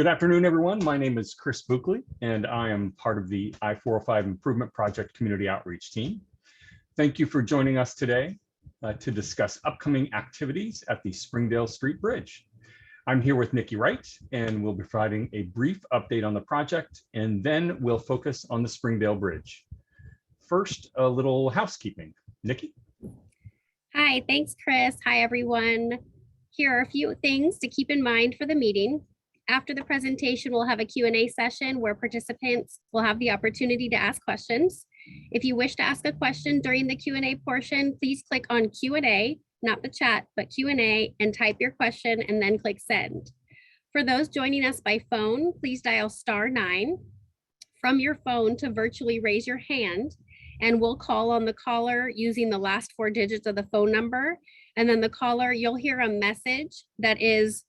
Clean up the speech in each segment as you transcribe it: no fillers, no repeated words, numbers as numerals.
Good afternoon, everyone. My name is Chris Buckley, and I am part of the I-405 Improvement Project Community Outreach Team. Thank you for joining us today to discuss upcoming activities at the Springdale Street Bridge. I'm here with Nikki Wright, and we'll be providing a brief update on the project, and then we'll focus on the Springdale Bridge. First, a little housekeeping. Nikki? Hi, thanks, Chris. Hi, everyone. Here are a few things to keep in mind for the meeting. After the presentation, we'll have a Q&A session where participants will have the opportunity to ask questions. If you wish to ask a question during the Q&A portion, please click on Q&A, not the chat, but Q&A, and type your question and then click send. For those joining us by phone, please dial *9 from your phone to virtually raise your hand, and we'll call on the caller using the last 4 digits of the phone number. And then the caller, you'll hear a message that is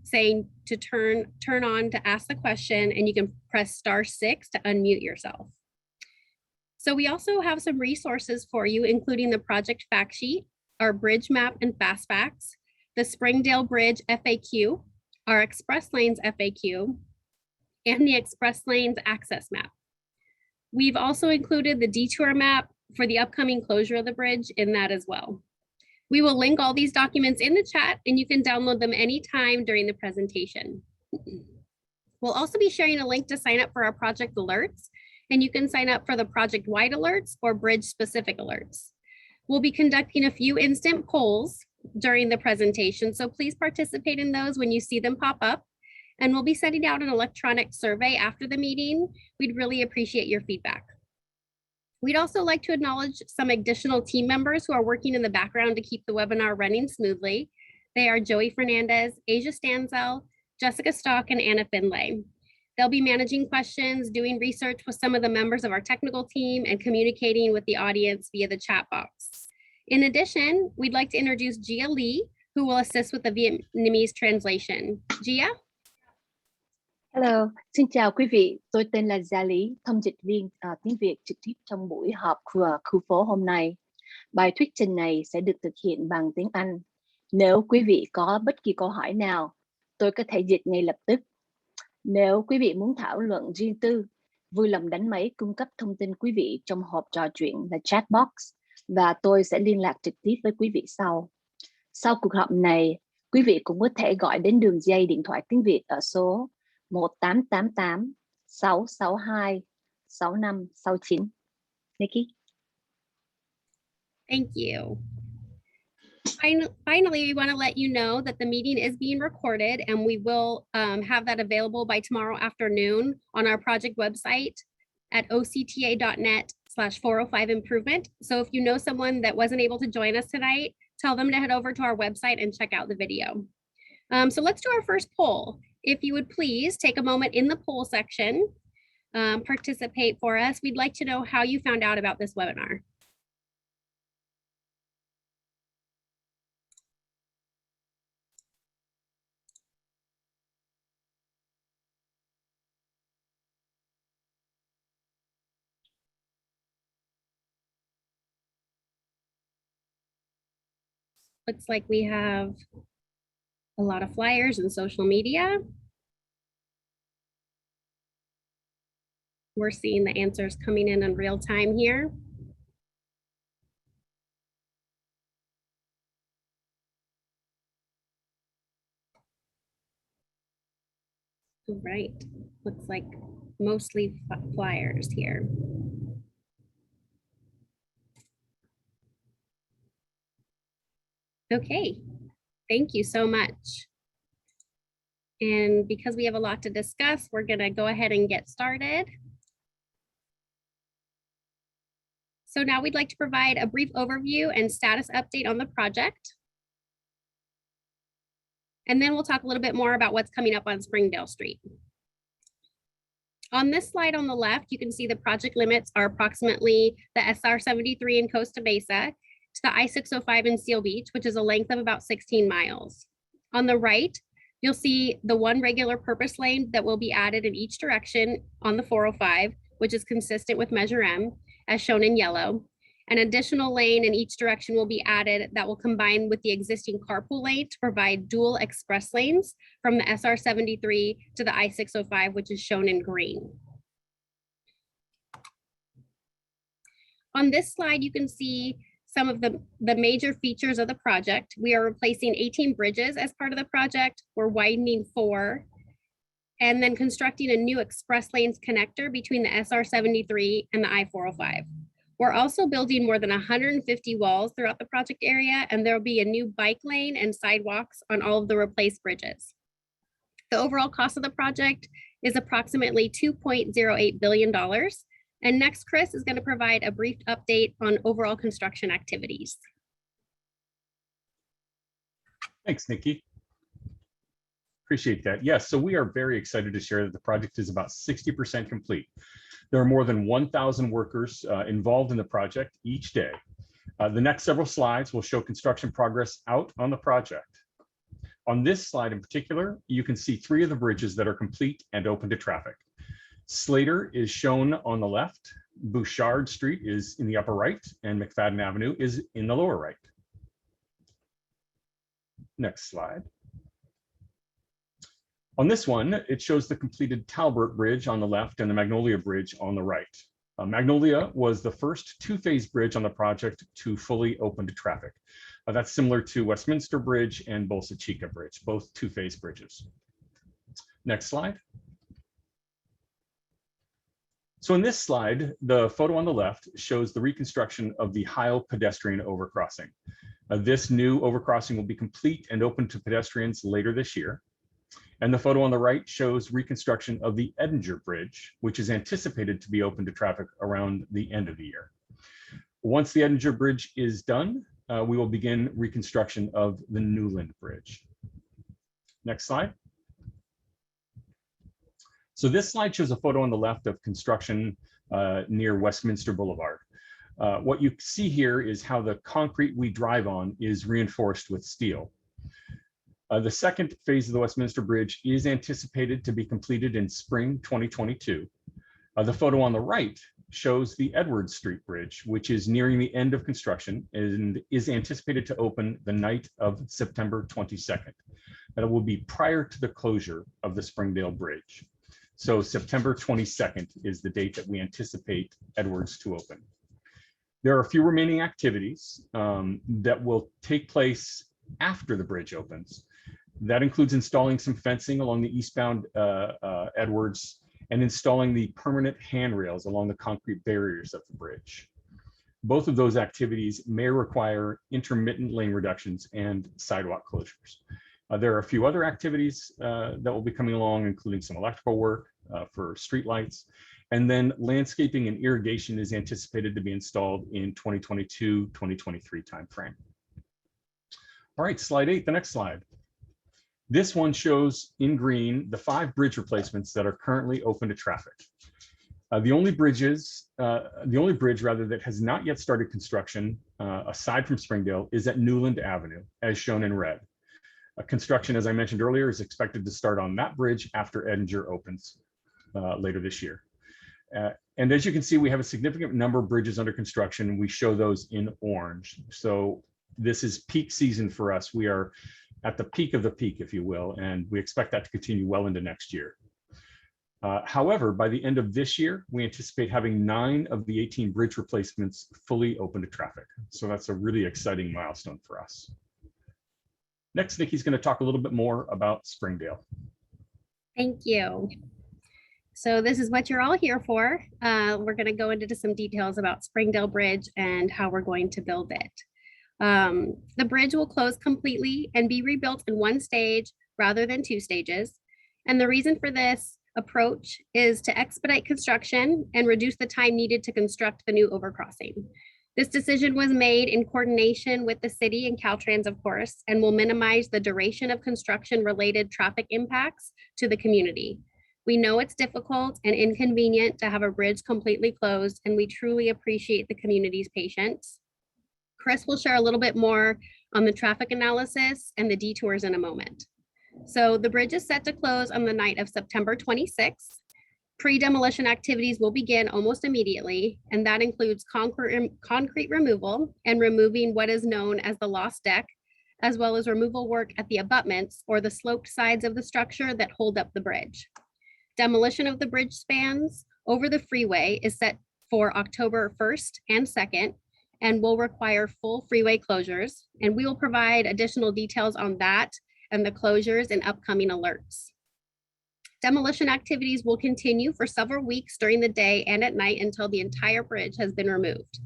saying to turn on to ask the question, and you can press *6 to unmute yourself. So we also have some resources for you, including the project fact sheet, our bridge map and fast facts, the Springdale Bridge FAQ, our Express Lanes FAQ, and the Express Lanes access map. We've also included the detour map for the upcoming closure of the bridge in that as well. We will link all these documents in the chat, and you can download them anytime during the presentation. We'll also be sharing a link to sign up for our project alerts, and you can sign up for the project-wide alerts or bridge-specific alerts. We'll be conducting a few instant polls during the presentation, so please participate in those when you see them pop up, and we'll be sending out an electronic survey after the meeting. We'd really appreciate your feedback. We'd also like to acknowledge some additional team members who are working in the background to keep the webinar running smoothly. They are Joey Fernandez, Asia Stanzel, Jessica Stock, and Anna Finlay. They'll be managing questions, doing research with some of the members of our technical team, and communicating with the audience via the chat box. In addition, we'd like to introduce Gia Lee, who will assist with the Vietnamese translation. Gia? Hello, xin chào quý vị. Tôi tên là Gia Lý, thông dịch viên tiếng Việt trực tiếp trong buổi họp khu phố hôm nay. Bài thuyết trình này sẽ được thực hiện bằng tiếng Anh. Nếu quý vị có bất kỳ câu hỏi nào, tôi có thể dịch ngay lập tức. Nếu quý vị muốn thảo luận riêng tư, vui lòng đánh máy cung cấp thông tin quý vị trong hộp trò chuyện là chat box, và tôi sẽ liên lạc trực tiếp với quý vị sau. Sau cuộc họp này, quý vị cũng có thể gọi đến đường dây điện thoại tiếng Việt ở số 1888 662 6569. Nikki? Thank you. Finally, we want to let you know that the meeting is being recorded, and we will have that available by tomorrow afternoon on our project website at octa.net/405improvement. So if you know someone that wasn't able to join us tonight, tell them to head over to our website and check out the video. So let's do our first poll. If you would please take a moment in the poll section, participate for us. We'd like to know how you found out about this webinar. Looks like we have a lot of flyers and social media. We're seeing the answers coming in real time here. All right, looks like mostly flyers here. Okay, thank you so much. And because we have a lot to discuss, we're going to go ahead and get started. So now we'd like to provide a brief overview and status update on the project. And then we'll talk a little bit more about what's coming up on Springdale Street. On this slide on the left, you can see the project limits are approximately the SR-73 in Costa Mesa to the I-605 in Seal Beach, which is a length of about 16 miles. On the right, you'll see the one regular purpose lane that will be added in each direction on the 405, which is consistent with Measure M, as shown in yellow. An additional lane in each direction will be added that will combine with the existing carpool lane to provide dual express lanes from the SR 73 to the I-605, which is shown in green. On this slide, you can see some of the major features of the project. We are replacing 18 bridges as part of the project. We're widening 4, and then constructing a new express lanes connector between the SR 73 and the I-405. We're also building more than 150 walls throughout the project area, and there will be a new bike lane and sidewalks on all of the replaced bridges. The overall cost of the project is approximately $2.08 billion. And next, Chris is going to provide a brief update on overall construction activities. Thanks, Nikki. Appreciate that. Yes, so we are very excited to share that the project is about 60% complete. There are more than 1,000 workers involved in the project each day. The next several slides will show construction progress out on the project. On this slide in particular, you can see 3 of the bridges that are complete and open to traffic. Slater is shown on the left, Bouchard Street is in the upper right, and McFadden Avenue is in the lower right. Next slide. On this one, it shows the completed Talbert Bridge on the left and the Magnolia Bridge on the right. Magnolia was the first 2-phase bridge on the project to fully open to traffic. That's similar to Westminster Bridge and Balsa Chica Bridge, both 2-phase bridges. Next slide. So in this slide, the photo on the left shows the reconstruction of the Heil pedestrian overcrossing. This new overcrossing will be complete and open to pedestrians later this year. And the photo on the right shows reconstruction of the Edinger Bridge, which is anticipated to be open to traffic around the end of the year. Once the Edinger Bridge is done, we will begin reconstruction of the Newland Bridge. Next slide. So this slide shows a photo on the left of construction near Westminster Boulevard. What you see here is how the concrete we drive on is reinforced with steel. The second phase of the Westminster Bridge is anticipated to be completed in spring 2022. The photo on the right shows the Edwards Street Bridge, which is nearing the end of construction and is anticipated to open the night of September 22nd. That will be prior to the closure of the Springdale Bridge. So September 22nd is the date that we anticipate Edwards to open. There are a few remaining activities that will take place after the bridge opens. That includes installing some fencing along the eastbound Edwards and installing the permanent handrails along the concrete barriers of the bridge. Both of those activities may require intermittent lane reductions and sidewalk closures. There are a few other activities that will be coming along, including some electrical work for streetlights. And then landscaping and irrigation is anticipated to be installed in 2022-2023 timeframe. All right, slide 8, the next slide. This one shows in green the 5 bridge replacements that are currently open to traffic. The only bridge that has not yet started construction, aside from Springdale, is at Newland Avenue, as shown in red. Construction, as I mentioned earlier, is expected to start on that bridge after Edinger opens later this year. And as you can see, we have a significant number of bridges under construction. We show those in orange. So this is peak season for us. We are at the peak of the peak, if you will, and we expect that to continue well into next year. However, by the end of this year, we anticipate having 9 of the 18 bridge replacements fully open to traffic. So that's a really exciting milestone for us. Next, Nikki's going to talk a little bit more about Springdale. Thank you. So this is what you're all here for. We're going to go into some details about Springdale Bridge and how we're going to build it. The bridge will close completely and be rebuilt in 1 stage rather than 2 stages. And the reason for this approach is to expedite construction and reduce the time needed to construct the new overcrossing. This decision was made in coordination with the city and Caltrans, of course, and will minimize the duration of construction-related traffic impacts to the community. We know it's difficult and inconvenient to have a bridge completely closed, and we truly appreciate the community's patience. Chris will share a little bit more on the traffic analysis and the detours in a moment. So the bridge is set to close on the night of September 26th. Pre-demolition activities will begin almost immediately, and that includes concrete removal and removing what is known as the lost deck, as well as removal work at the abutments or the sloped sides of the structure that hold up the bridge. Demolition of the bridge spans over the freeway is set for October 1st and 2nd and will require full freeway closures. And we will provide additional details on that and the closures in upcoming alerts. Demolition activities will continue for several weeks during the day and at night until the entire bridge has been removed.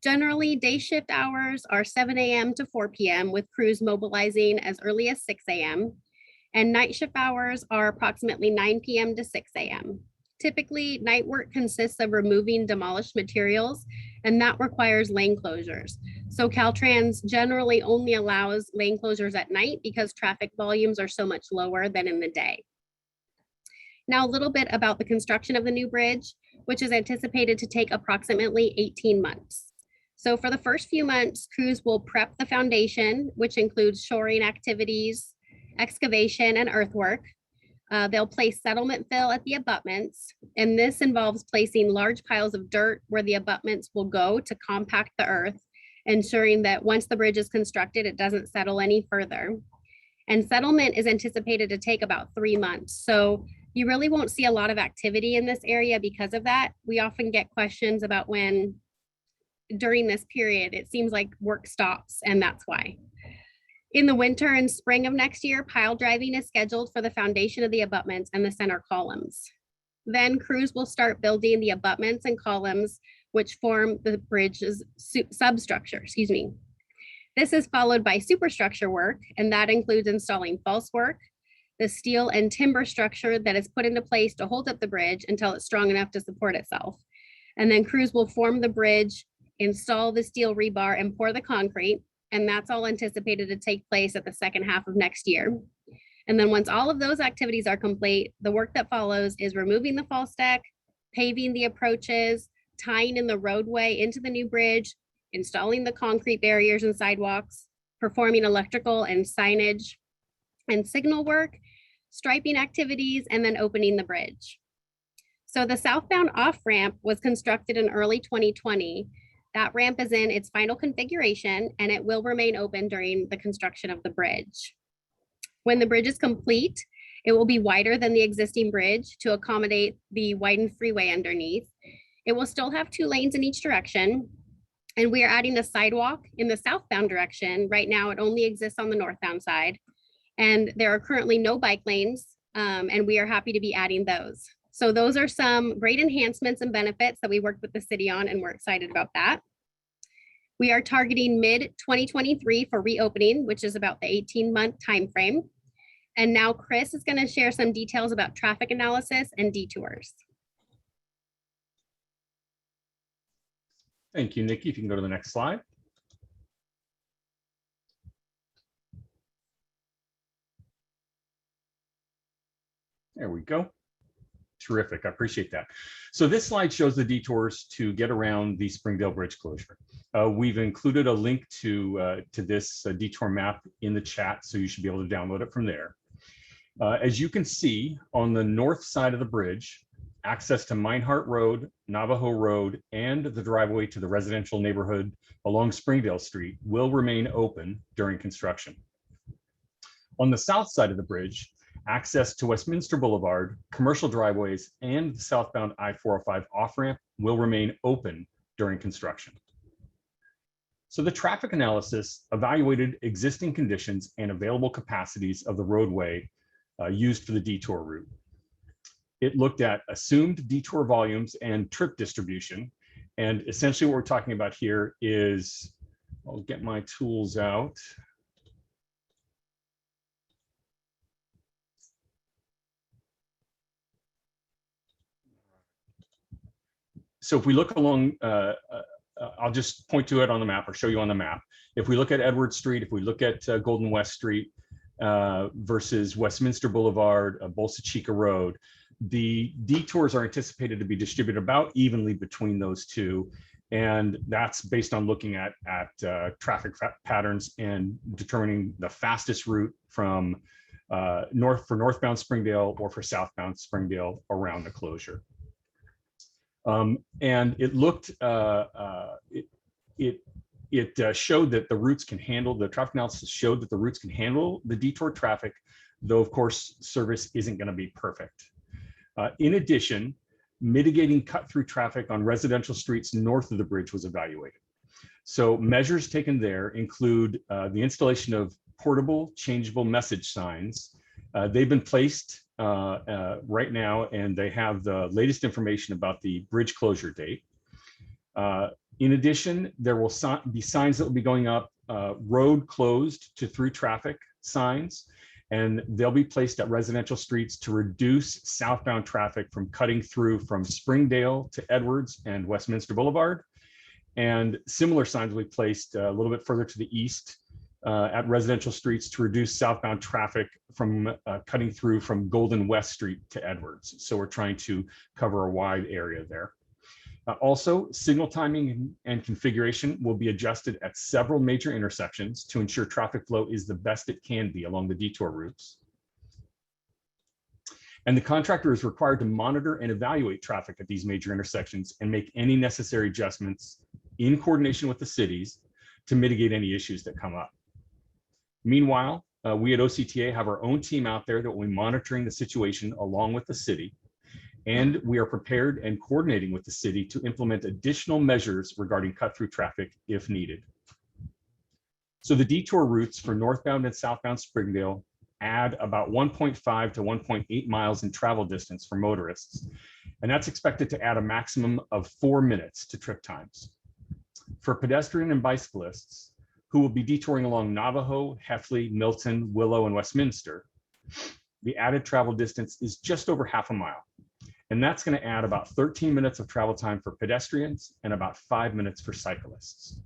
Generally, day shift hours are 7 a.m. to 4 p.m. with crews mobilizing as early as 6 a.m. And night shift hours are approximately 9 p.m. to 6 a.m. Typically, night work consists of removing demolished materials, and that requires lane closures. So Caltrans generally only allows lane closures at night because traffic volumes are so much lower than in the day. Now, a little bit about the construction of the new bridge, which is anticipated to take approximately 18 months. So for the first few months, crews will prep the foundation, which includes shoring activities, excavation, and earthwork. They'll place settlement fill at the abutments, and this involves placing large piles of dirt where the abutments will go to compact the earth, ensuring that once the bridge is constructed, it doesn't settle any further. And settlement is anticipated to take about 3 months. So you really won't see a lot of activity in this area because of that. We often get questions about when during this period, it seems like work stops, and that's why. In the winter and spring of next year, pile driving is scheduled for the foundation of the abutments and the center columns. Then crews will start building the abutments and columns, which form the bridge's substructure, This is followed by superstructure work, and that includes installing false work, the steel and timber structure that is put into place to hold up the bridge until it's strong enough to support itself. And then crews will form the bridge, install the steel rebar, and pour the concrete. And that's all anticipated to take place at the second half of next year. And then once all of those activities are complete, the work that follows is removing the false deck, paving the approaches, tying in the roadway into the new bridge, installing the concrete barriers and sidewalks, performing electrical and signage and signal work, striping activities, and then opening the bridge. So the southbound off-ramp was constructed in early 2020. That ramp is in its final configuration, and it will remain open during the construction of the bridge. When the bridge is complete, it will be wider than the existing bridge to accommodate the widened freeway underneath. It will still have 2 lanes in each direction, and we are adding a sidewalk in the southbound direction. Right now, it only exists on the northbound side. And there are currently no bike lanes, and we are happy to be adding those. So those are some great enhancements and benefits that we worked with the city on, and we're excited about that. We are targeting mid-2023 for reopening, which is about the 18-month timeframe. And now Chris is going to share some details about traffic analysis and detours. Thank you, Nikki. If you can go to the next slide. There we go. Terrific. I appreciate that. So this slide shows the detours to get around the Springdale Bridge closure. We've included a link to this detour map in the chat, so you should be able to download it from there. As you can see, on the north side of the bridge, access to Minehart Road, Navajo Road, and the driveway to the residential neighborhood along Springdale Street will remain open during construction. On the south side of the bridge, access to Westminster Boulevard, commercial driveways, and the southbound I-405 off-ramp will remain open during construction. So the traffic analysis evaluated existing conditions and available capacities of the roadway used for the detour route. It looked at assumed detour volumes and trip distribution. And essentially what we're talking about here is, I'll get my tools out. So if we look along, I'll just point to it on the map or show you on the map. If we look at Edward Street, if we look at Golden West Street versus Westminster Boulevard, Balsa Chica Road, the detours are anticipated to be distributed about evenly between those two. And that's based on looking at traffic patterns and determining the fastest route from northbound Springdale or for southbound Springdale around the closure. And it looked, it showed that the routes can handle, the traffic analysis showed that the routes can handle the detour traffic, though of course service isn't going to be perfect. In addition, mitigating cut-through traffic on residential streets north of the bridge was evaluated. So measures taken there include the installation of portable changeable message signs. They've been placed right now, and they have the latest information about the bridge closure date. In addition, there will be signs that will be going up, road closed to through traffic signs, and they'll be placed at residential streets to reduce southbound traffic from cutting through from Springdale to Edwards and Westminster Boulevard. And similar signs will be placed a little bit further to the east at residential streets to reduce southbound traffic from cutting through from Golden West Street to Edwards. So we're trying to cover a wide area there. Also, signal timing and configuration will be adjusted at several major intersections to ensure traffic flow is the best it can be along the detour routes. And the contractor is required to monitor and evaluate traffic at these major intersections and make any necessary adjustments in coordination with the cities to mitigate any issues that come up. Meanwhile, we at OCTA have our own team out there that will be monitoring the situation along with the city. And we are prepared and coordinating with the city to implement additional measures regarding cut-through traffic if needed. So the detour routes for northbound and southbound Springdale add about 1.5 to 1.8 miles in travel distance for motorists. And that's expected to add a maximum of 4 minutes to trip times. For pedestrian and bicyclists who will be detouring along Navajo, Heil, Milton, Willow, and Westminster, the added travel distance is just over half a mile. And that's going to add about 13 minutes of travel time for pedestrians and about 5 minutes for cyclists.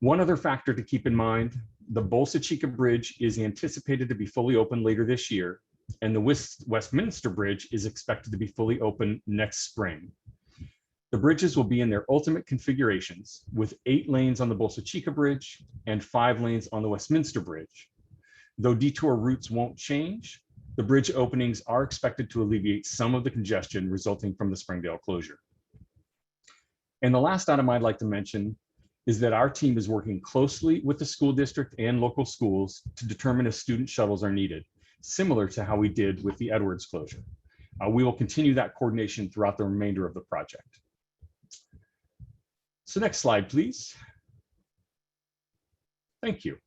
One other factor to keep in mind, the Balsa Bridge is anticipated to be fully open later this year, and the Westminster Bridge is expected to be fully open next spring. The bridges will be in their ultimate configurations with 8 lanes on the Balsa Bridge and 5 lanes on the Westminster Bridge. Though detour routes won't change, the bridge openings are expected to alleviate some of the congestion resulting from the Springdale closure. And the last item I'd like to mention is that our team is working closely with the school district and local schools to determine if student shuttles are needed, similar to how we did with the Edwards closure. We will continue that coordination throughout the remainder of the project. So next slide, please. Thank you.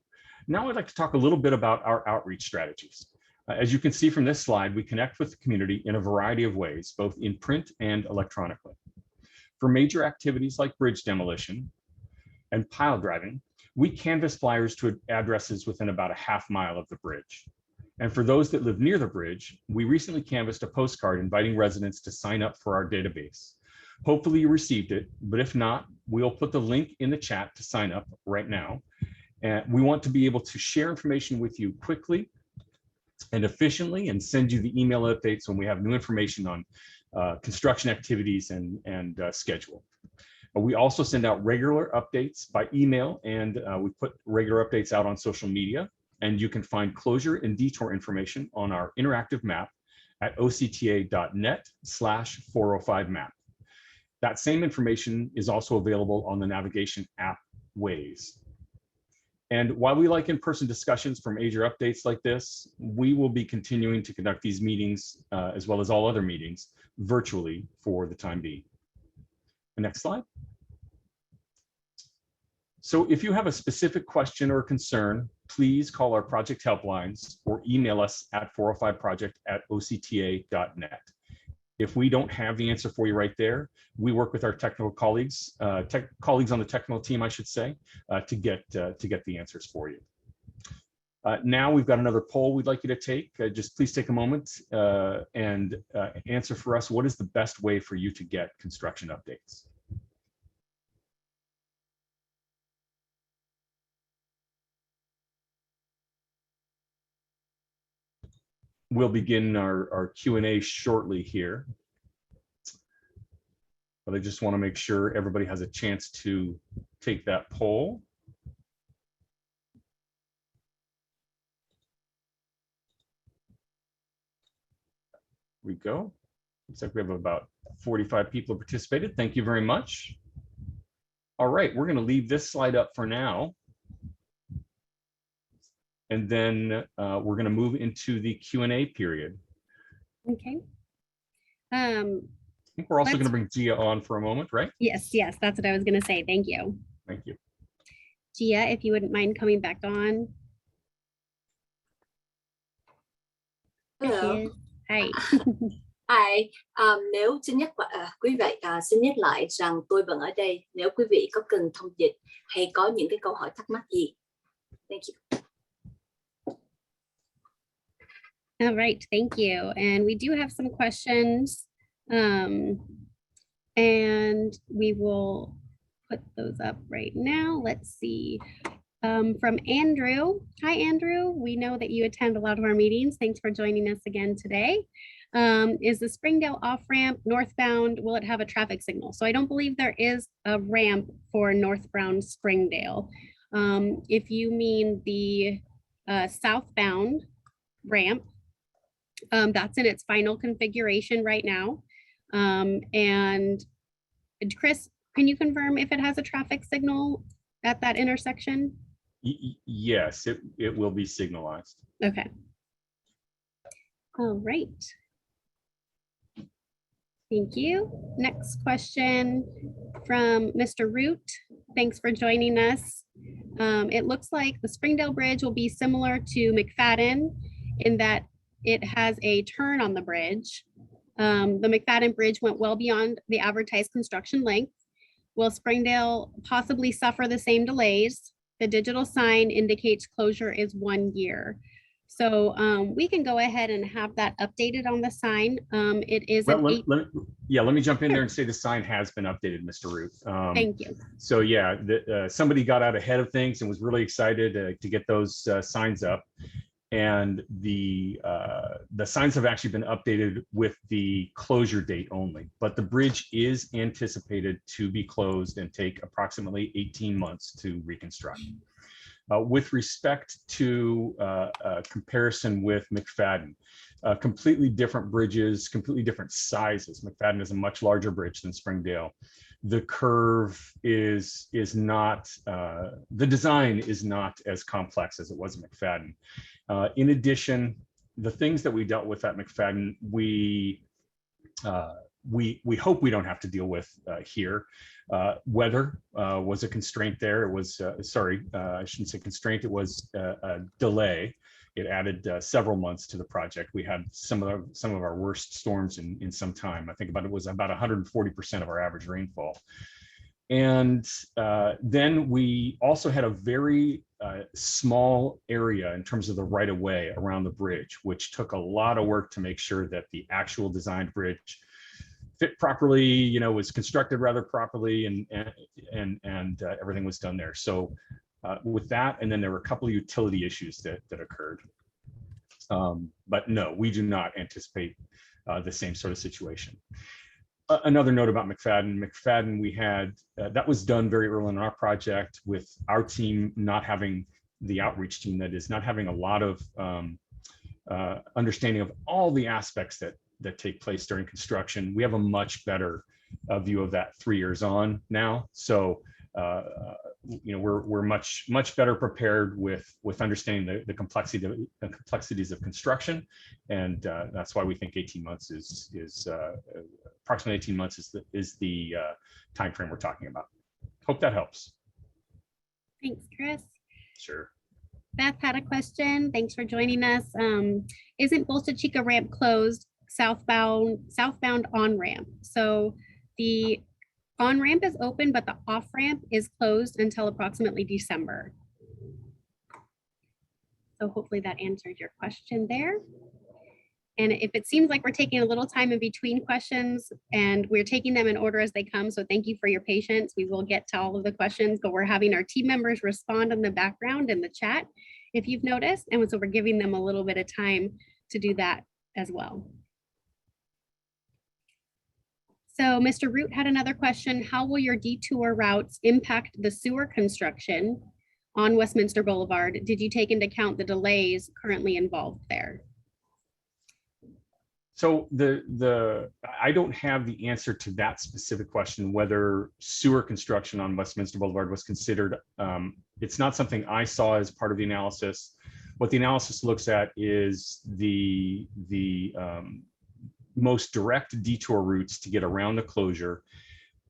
Now I'd like to talk a little bit about our outreach strategies. As you can see from this slide, we connect with the community in a variety of ways, both in print and electronically. For major activities like bridge demolition and pile driving, we canvass flyers to addresses within about a half mile of the bridge. And for those that live near the bridge, we recently canvassed a postcard inviting residents to sign up for our database. Hopefully you received it, but if not, we'll put the link in the chat to sign up right now. And we want to be able to share information with you quickly and efficiently and send you the email updates when we have new information on construction activities and schedule. We also send out regular updates by email, and we put regular updates out on social media. And you can find closure and detour information on our interactive map at octa.net/405map. That same information is also available on the navigation app Waze. And while we like in-person discussions for major updates like this, we will be continuing to conduct these meetings, as well as all other meetings, virtually for the time being. The next slide. So if you have a specific question or concern, please call our project helplines or email us at 405project@octa.net. If we don't have the answer for you right there, we work with our technical colleagues, colleagues on the technical team, I should say, to get the answers for you. Now we've got another poll we'd like you to take. Just please take a moment and answer for us. What is the best way for you to get construction updates? We'll begin our Q&A shortly here. But I just want to make sure everybody has a chance to take that poll. we go. Looks like we have about 45 people who participated. Thank you very much. All right, we're going to leave this slide up for now. And then we're going to move into the Q&A period. Okay. I think we're also going to bring Gia on for a moment, right? Yes, that's what I was going to say. Thank you. Thank you. Gia, if you wouldn't mind coming back on. Hello. Hi. Hi. Nếu xin nhắc quý vị xin nhắc lại rằng tôi vẫn ở đây nếu quý vị có cần thông dịch hay có những cái câu hỏi thắc mắc gì. Thank you. All right, thank you. And we do have some questions, and we will put those up right now. Let's see. From Andrew. Hi, Andrew. We know that you attend a lot of our meetings. Thanks for joining us again today. Is the Springdale off-ramp northbound, will it have a traffic signal? So I don't believe there is a ramp for northbound Springdale. If you mean the southbound ramp, that's in its final configuration right now. And Chris, can you confirm if it has a traffic signal at that intersection? Yes, it will be signalized. Okay. All right. Thank you. Next question from Mr. Root. Thanks for joining us. It looks like the Springdale Bridge will be similar to McFadden in that it has a turn on the bridge. The McFadden Bridge went well beyond the advertised construction length. Will Springdale possibly suffer the same delays? The digital sign indicates closure is 1 year. So we can go ahead and have that updated on the sign. It is well, let me jump in there and say the sign has been updated, Mr. Root. Thank you. So yeah, somebody got out ahead of things and was really excited to get those signs up. And the signs have actually been updated with the closure date only, but the bridge is anticipated to be closed and take approximately 18 months to reconstruct. With respect to comparison with McFadden, completely different bridges, completely different sizes. McFadden is a much larger bridge than Springdale. The curve is not, the design is not as complex as it was in McFadden. In addition, the things that we dealt with at McFadden, we hope we don't have to deal with here. Weather was a constraint there. It was, I shouldn't say constraint, it was a delay. It added several months to the project. We had some of our worst storms in some time. I think it was about 140% of our average rainfall. And then we also had a very small area in terms of the right of way around the bridge, which took a lot of work to make sure that the actual designed bridge fit properly, was constructed rather properly, and everything was done there. So with that, and then there were a couple of utility issues that occurred. But no, we do not anticipate the same sort of situation. Another note about McFadden, we had, that was done very early in our project with our team not having, the outreach team that is, not having a lot of understanding of all the aspects that take place during construction. We have a much better view of that 3 years on now. So, we're much better prepared with understanding the complexities of construction, and that's why we think 18 months is approximately 18 months is the time frame we're talking about. Hope that helps. Thanks, Chris. Sure. Beth had a question. Thanks for joining us. Isn't Bolsa Chica ramp closed? Southbound on ramp. So the on ramp is open, but the off ramp is closed until approximately December. So hopefully that answered your question there. And if it seems like we're taking a little time in between questions, and we're taking them in order as they come, so thank you for your patience. We will get to all of the questions, but we're having our team members respond in the background in the chat, if you've noticed. And so we're giving them a little bit of time to do that as well. So Mr. Root had another question. How will your detour routes impact the sewer construction on Westminster Boulevard? Did you take into account the delays currently involved there? So I don't have the answer to that specific question, whether sewer construction on Westminster Boulevard was considered. It's not something I saw as part of the analysis. What the analysis looks at is the most direct detour routes to get around the closure,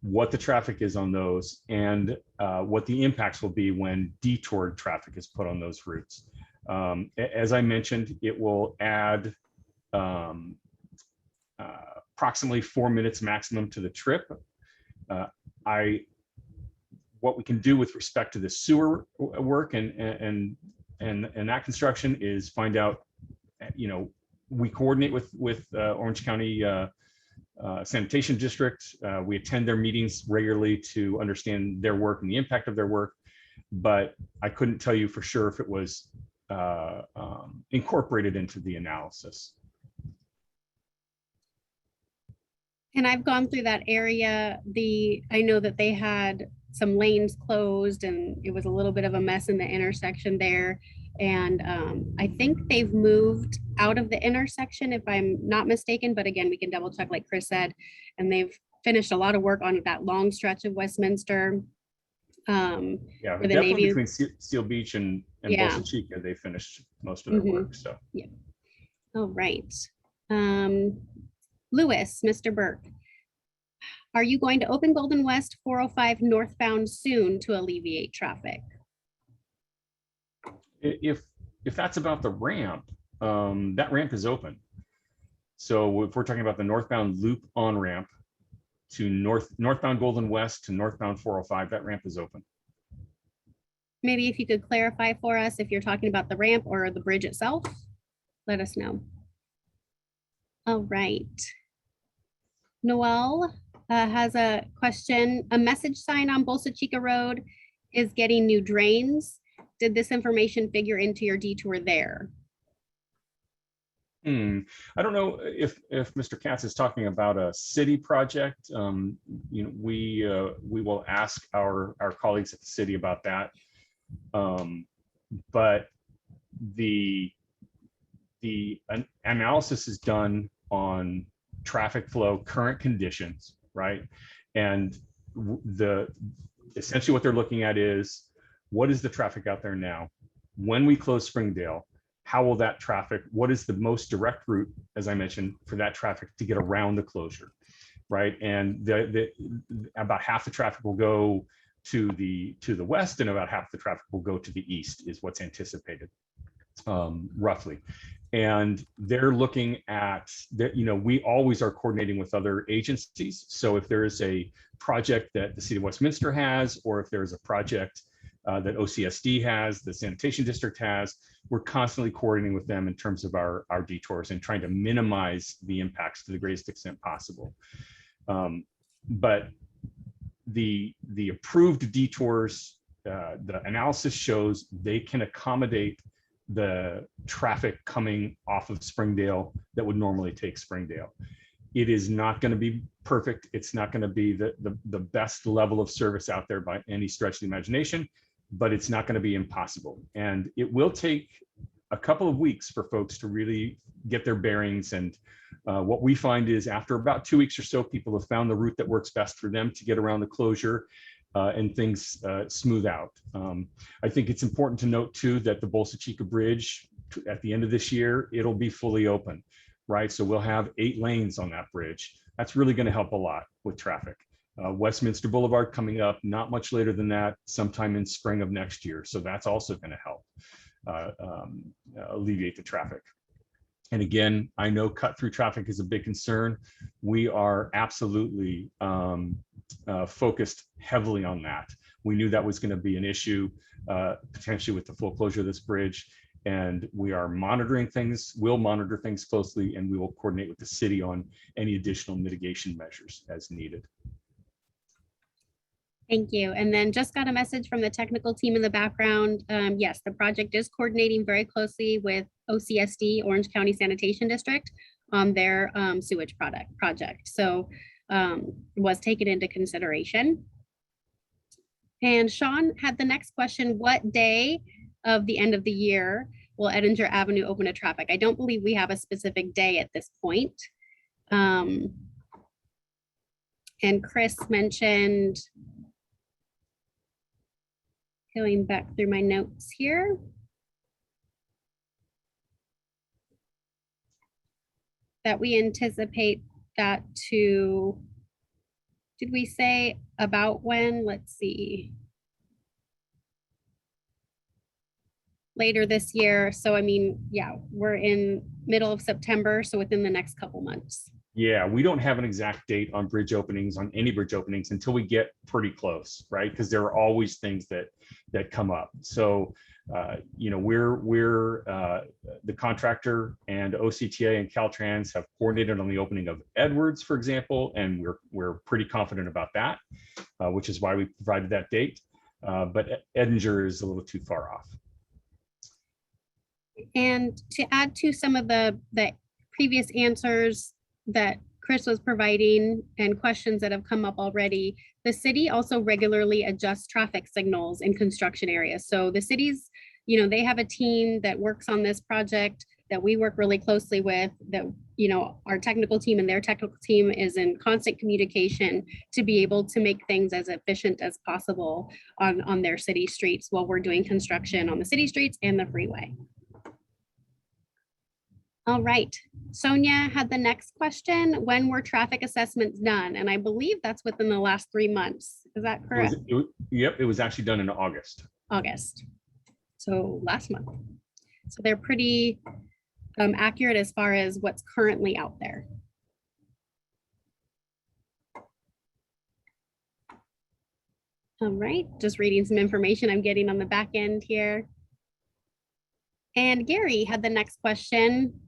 what the traffic is on those, and what the impacts will be when detoured traffic is put on those routes. As I mentioned, it will add approximately 4 minutes maximum to the trip. What we can do with respect to the sewer work and that construction is find out, we coordinate with Orange County Sanitation District. We attend their meetings regularly to understand their work and the impact of their work, but I couldn't tell you for sure if it was incorporated into the analysis. And I've gone through that area. I know that they had some lanes closed and it was a little bit of a mess in the intersection there. And I think they've moved out of the intersection, if I'm not mistaken, but again, we can double check like Chris said, and they've finished a lot of work on that long stretch of Westminster. Yeah, the definitely Navy. Between Steel Beach and Yeah. Balsa Chica, they finished most of their work. So Yeah. All right. Lewis, Mr. Burke, are you going to open Golden West 405 northbound soon to alleviate traffic? if that's about the ramp, that ramp is open. So if we're talking about the northbound loop on ramp to northbound Golden West to northbound 405, that ramp is open. Maybe if you could clarify for us if you're talking about the ramp or the bridge itself, let us know. All right. Noel has a question. A message sign on Balsa Chica Road is getting new drains. Did this information figure into your detour there? I don't know if Mr. Katz is talking about a city project. We will ask our colleagues at the city about that. But the analysis is done on traffic flow, current conditions, right? And essentially what they're looking at is, what is the traffic out there now? When we close Springdale, how will that traffic, what is the most direct route, as I mentioned, for that traffic to get around the closure, right? And about half the traffic will go to the west and about half the traffic will go to the east is what's anticipated, roughly. And they're looking at that, we always are coordinating with other agencies. So if there is a project that the city of Westminster has, or if there is a project that OCSD has, the sanitation district has, we're constantly coordinating with them in terms of our detours and trying to minimize the impacts to the greatest extent possible. But the approved detours, the analysis shows they can accommodate the traffic coming off of Springdale that would normally take Springdale. It is not going to be perfect. It's not going to be the best level of service out there by any stretch of the imagination, but it's not going to be impossible. And it will take a couple of weeks for folks to really get their bearings. And what we find is after about 2 weeks or so, people have found the route that works best for them to get around the closure and things smooth out. I think it's important to note too that the Balsa Chica Bridge at the end of this year, it'll be fully open, right? So we'll have 8 lanes on that bridge. That's really going to help a lot with traffic. Westminster Boulevard coming up not much later than that, sometime in spring of next year. So that's also going to help alleviate the traffic. And again, I know cut through traffic is a big concern. We are absolutely focused heavily on that. We knew that was going to be an issue potentially with the full closure of this bridge. And we are monitoring things, we'll monitor things closely, and we will coordinate with the city on any additional mitigation measures as needed. Thank you. And then just got a message from the technical team in the background. Yes, the project is coordinating very closely with OCSD, Orange County Sanitation District, on their sewage project. So was taken into consideration. And Sean had the next question: what day of the end of the year will Edinger Avenue open to traffic? I don't believe we have a specific day at this point. And Chris mentioned, going back through my notes here, that we anticipate that to, did we say about when? Let's see. Later this year. So I mean, yeah, we're in middle of September, so within the next couple months. Yeah, we don't have an exact date on bridge openings, on any bridge openings, until we get pretty close, right? Because there are always things that come up. So, you know, we're the contractor and OCTA and Caltrans have coordinated on the opening of Edwards, for example, and we're pretty confident about that, which is why we provided that date. But Edinger is a little too far off. And to add to some of the previous answers that Chris was providing and questions that have come up already, the city also regularly adjusts traffic signals in construction areas. So the cities, you know, they have a team that works on this project that we work really closely with, that, you know, our technical team and their technical team is in constant communication to be able to make things as efficient as possible on their city streets while we're doing construction on the city streets and the freeway. All right, Sonia had the next question. When were traffic assessments done? And I believe that's within the last 3 months. Is that correct? Yep, it was actually done in August. August. So last month. So they're pretty accurate as far as what's currently out there. All right, just reading some information I'm getting on the back end here. And Gary had the next question.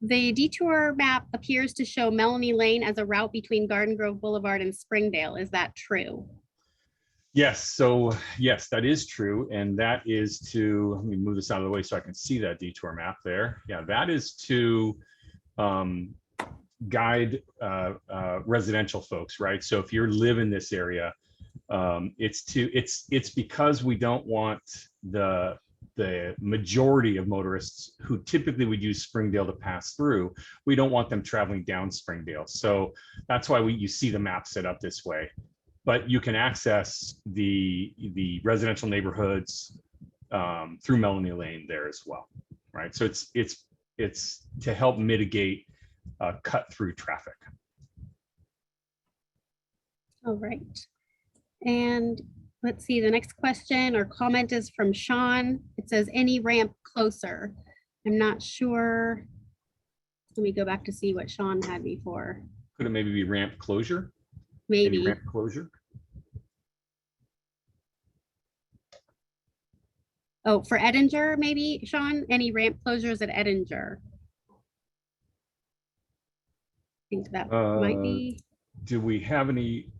The detour map appears to show Melanie Lane as a route between Garden Grove Boulevard and Springdale. Is that true? Yes, so yes, that is true. And that is to, let me move this out of the way so I can see that detour map there. Yeah, that is to guide residential folks, right? So if you live in this area, it's because we don't want the majority of motorists who typically would use Springdale to pass through, we don't want them traveling down Springdale. So that's why you see the map set up this way. But you can access the residential neighborhoods through Melanie Lane there as well, right? So it's to help mitigate cut through traffic. All right. And let's see, the next question or comment is from Sean. It says, any ramp closer? I'm not sure. Let me go back to see what Sean had before. Could it maybe be ramp closure? Maybe. Any ramp closure? Oh, for Edinger, maybe, Sean? Any ramp closures at Edinger? I think that might be. Do we have any?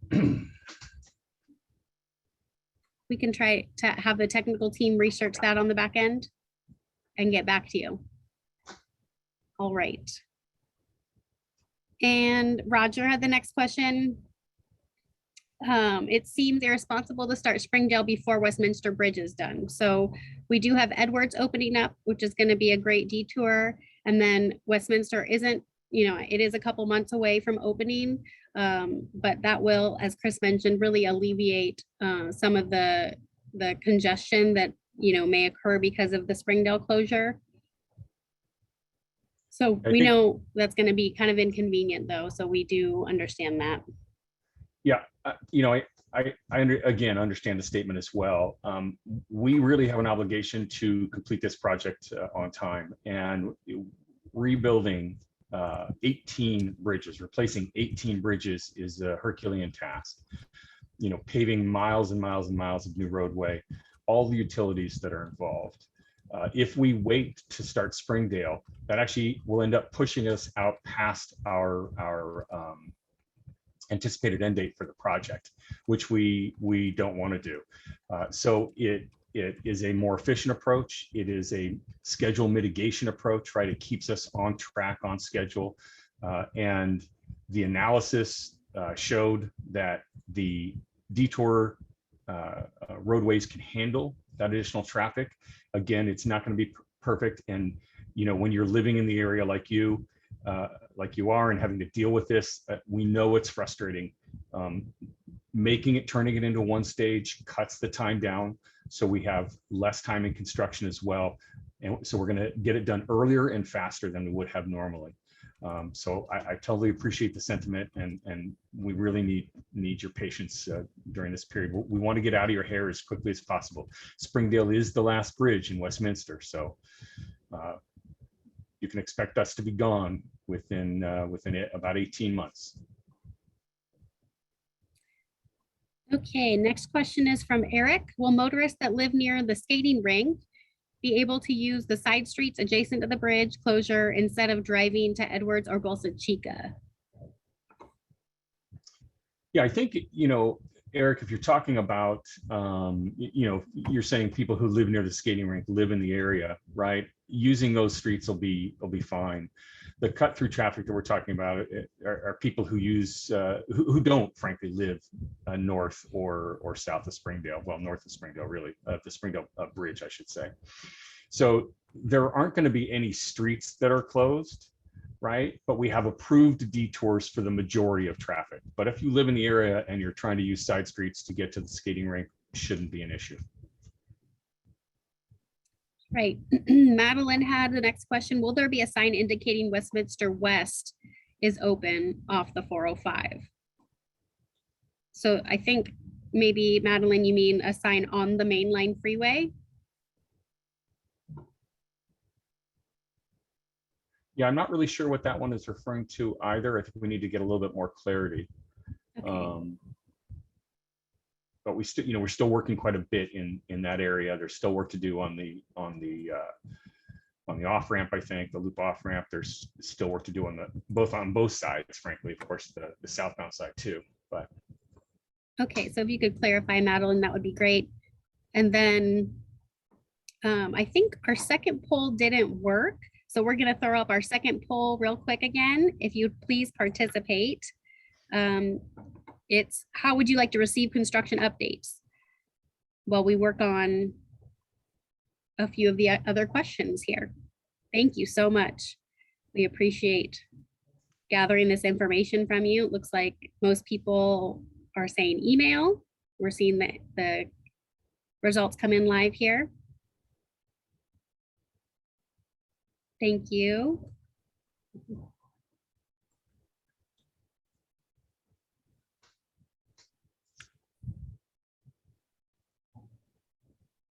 We can try to have the technical team research that on the back end and get back to you. All right. And Roger had the next question. It seems irresponsible to start Springdale before Westminster Bridge is done. So we do have Edwards opening up, which is going to be a great detour. And then Westminster isn't, you know, it is a couple months away from opening. But that will, as Chris mentioned, really alleviate some of the congestion that, you know, may occur because of the Springdale closure. So we know that's going to be kind of inconvenient though. So we do understand that. Yeah, you know, I again understand the statement as well. We really have an obligation to complete this project on time, and rebuilding 18 bridges, replacing 18 bridges is a Herculean task. You know, paving miles and miles and miles of new roadway, all the utilities that are involved. If we wait to start Springdale, that actually will end up pushing us out past our anticipated end date for the project, which we don't want to do. So it is a more efficient approach. It is a schedule mitigation approach, right? It keeps us on track, on schedule. And the analysis showed that the detour roadways can handle that additional traffic. Again, it's not going to be perfect. And, you know, when you're living in the area like you, like you are and having to deal with this, we know it's frustrating. Turning it into one stage cuts the time down, so we have less time in construction as well. And so we're going to get it done earlier and faster than we would have normally. So I totally appreciate the sentiment, and we really need your patience during this period. We want to get out of your hair as quickly as possible. Springdale is the last bridge in Westminster, so you can expect us to be gone within about 18 months. Okay, next question is from Eric. Will motorists that live near the skating rink be able to use the side streets adjacent to the bridge closure instead of driving to Edwards or Balsa Chica? Yeah, I think, Eric, if you're talking about, you're saying people who live near the skating rink live in the area, right? Using those streets will be fine. The cut through traffic that we're talking about are people who use, who don't frankly live north or south of Springdale. Well, north of Springdale, really, the Springdale Bridge, I should say. So there aren't going to be any streets that are closed, right? But we have approved detours for the majority of traffic. But if you live in the area and you're trying to use side streets to get to the skating rink, shouldn't be an issue. Right. Madeline had the next question. Will there be a sign indicating Westminster West is open off the 405? So I think maybe, Madeline, you mean a sign on the mainline freeway? Yeah, I'm not really sure what that one is referring to either. I think we need to get a little bit more clarity. Okay. But we still, we're still working quite a bit in that area. There's still work to do on the off ramp. I think the loop off ramp. There's still work to do on both sides. Frankly, of course, the southbound side too. But okay, so if you could clarify, Madeline, that would be great. And then I think our second poll didn't work, so we're going to throw up our second poll real quick again. If you'd please participate. It's how would you like to receive construction updates? Well, we work on a few of the other questions here. Thank you so much. We appreciate gathering this information from you. It looks like most people are saying email. We're seeing the results come in live here. Thank you.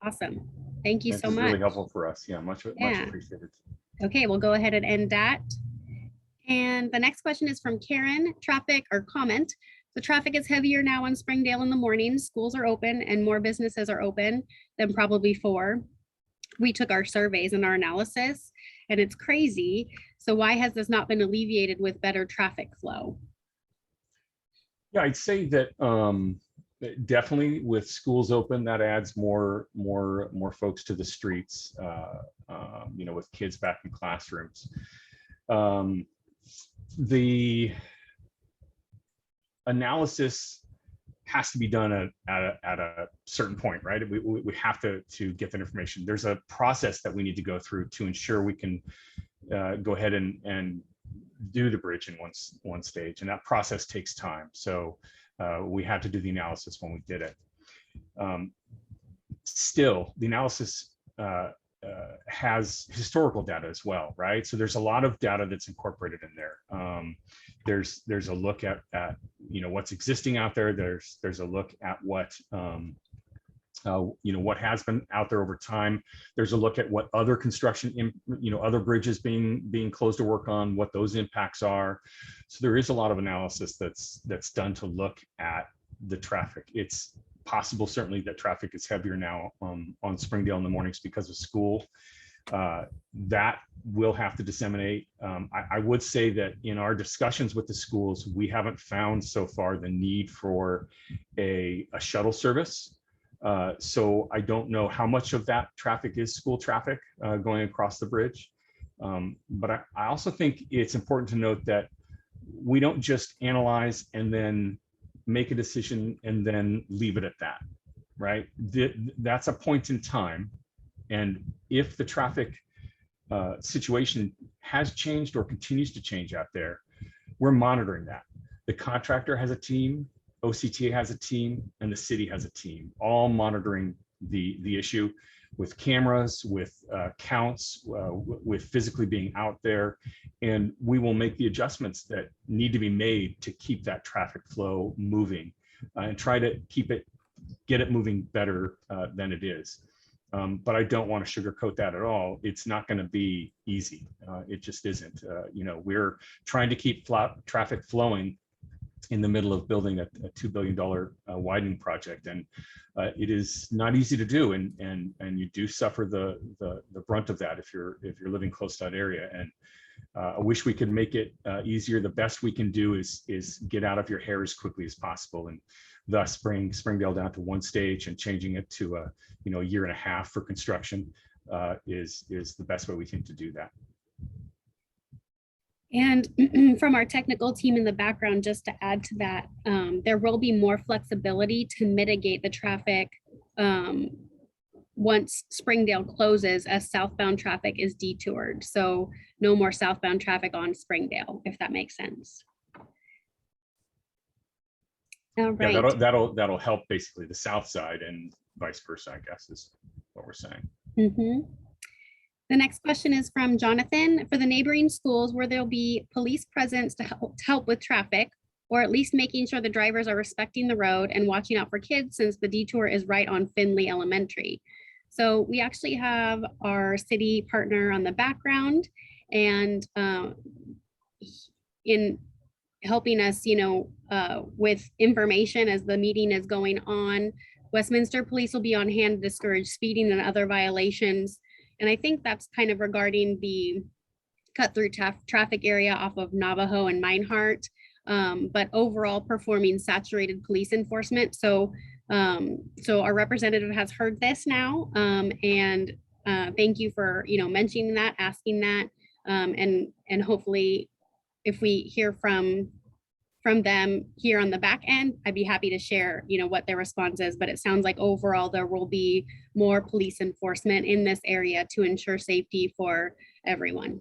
Awesome. Thank you so much. Really helpful for us. Yeah, much appreciated. Okay, we'll go ahead and end that. And the next question is from Karen. Traffic or comment. The traffic is heavier now on Springdale in the morning. Schools are open and more businesses are open than probably before. We took our surveys and our analysis, and it's crazy. So why has this not been alleviated with better traffic flow? Yeah, I'd say that definitely with schools open, that adds more folks to the streets, with kids back in classrooms. The analysis has to be done at a certain point, right? We have to get that information. There's a process that we need to go through to ensure we can go ahead and do the bridge in one stage, and that process takes time. So we had to do the analysis when we did it. Still, the analysis has historical data as well, right? So there's a lot of data that's incorporated in there. There's a look at what's existing out there. There's a look at what what has been out there over time. There's a look at what other construction, other bridges being closed to work on, what those impacts are. So there is a lot of analysis that's done to look at the traffic. It's possible, certainly, that traffic is heavier now on Springdale in the mornings because of school. That will have to disseminate. I would say that in our discussions with the schools, we haven't found so far the need for a shuttle service. So I don't know how much of that traffic is school traffic going across the bridge. But I also think it's important to note that we don't just analyze and then make a decision and then leave it at that, right? That's a point in time. And if the traffic situation has changed or continues to change out there, we're monitoring that. The contractor has a team, OCTA has a team, and the city has a team, all monitoring the issue with cameras, with counts, with physically being out there. And we will make the adjustments that need to be made to keep that traffic flow moving and try to get it moving better than it is. But I don't want to sugarcoat that at all. It's not going to be easy. It just isn't. We're trying to keep traffic flowing in the middle of building a $2 billion widening project, and it is not easy to do. And you do suffer the brunt of that if you're living close to that area. And I wish we could make it easier. The best we can do is get out of your hair as quickly as possible, and thus bring Springdale down to one stage, and changing it to a year and a half for construction is the best way we think to do that. And from our technical team in the background, just to add to that, there will be more flexibility to mitigate the traffic once Springdale closes, as southbound traffic is detoured. So no more southbound traffic on Springdale, if that makes sense. All right. Yeah, that'll help basically the south side and vice versa, I guess is what we're saying. Mm-hmm. The next question is from Jonathan. For the neighboring schools, where there'll be police presence to help with traffic, or at least making sure the drivers are respecting the road and watching out for kids, since the detour is right on Finley Elementary. So we actually have our city partner on the background, and in helping us, with information as the meeting is going on. Westminster Police will be on hand to discourage speeding and other violations. And I think that's kind of regarding the cut through traffic area off of Navajo and Meinhardt, but overall performing saturated police enforcement. So our representative has heard this now, and thank you for mentioning that, asking that, and hopefully if we hear from them here on the back end, I'd be happy to share, what their response is. But it sounds like overall there will be more police enforcement in this area to ensure safety for everyone.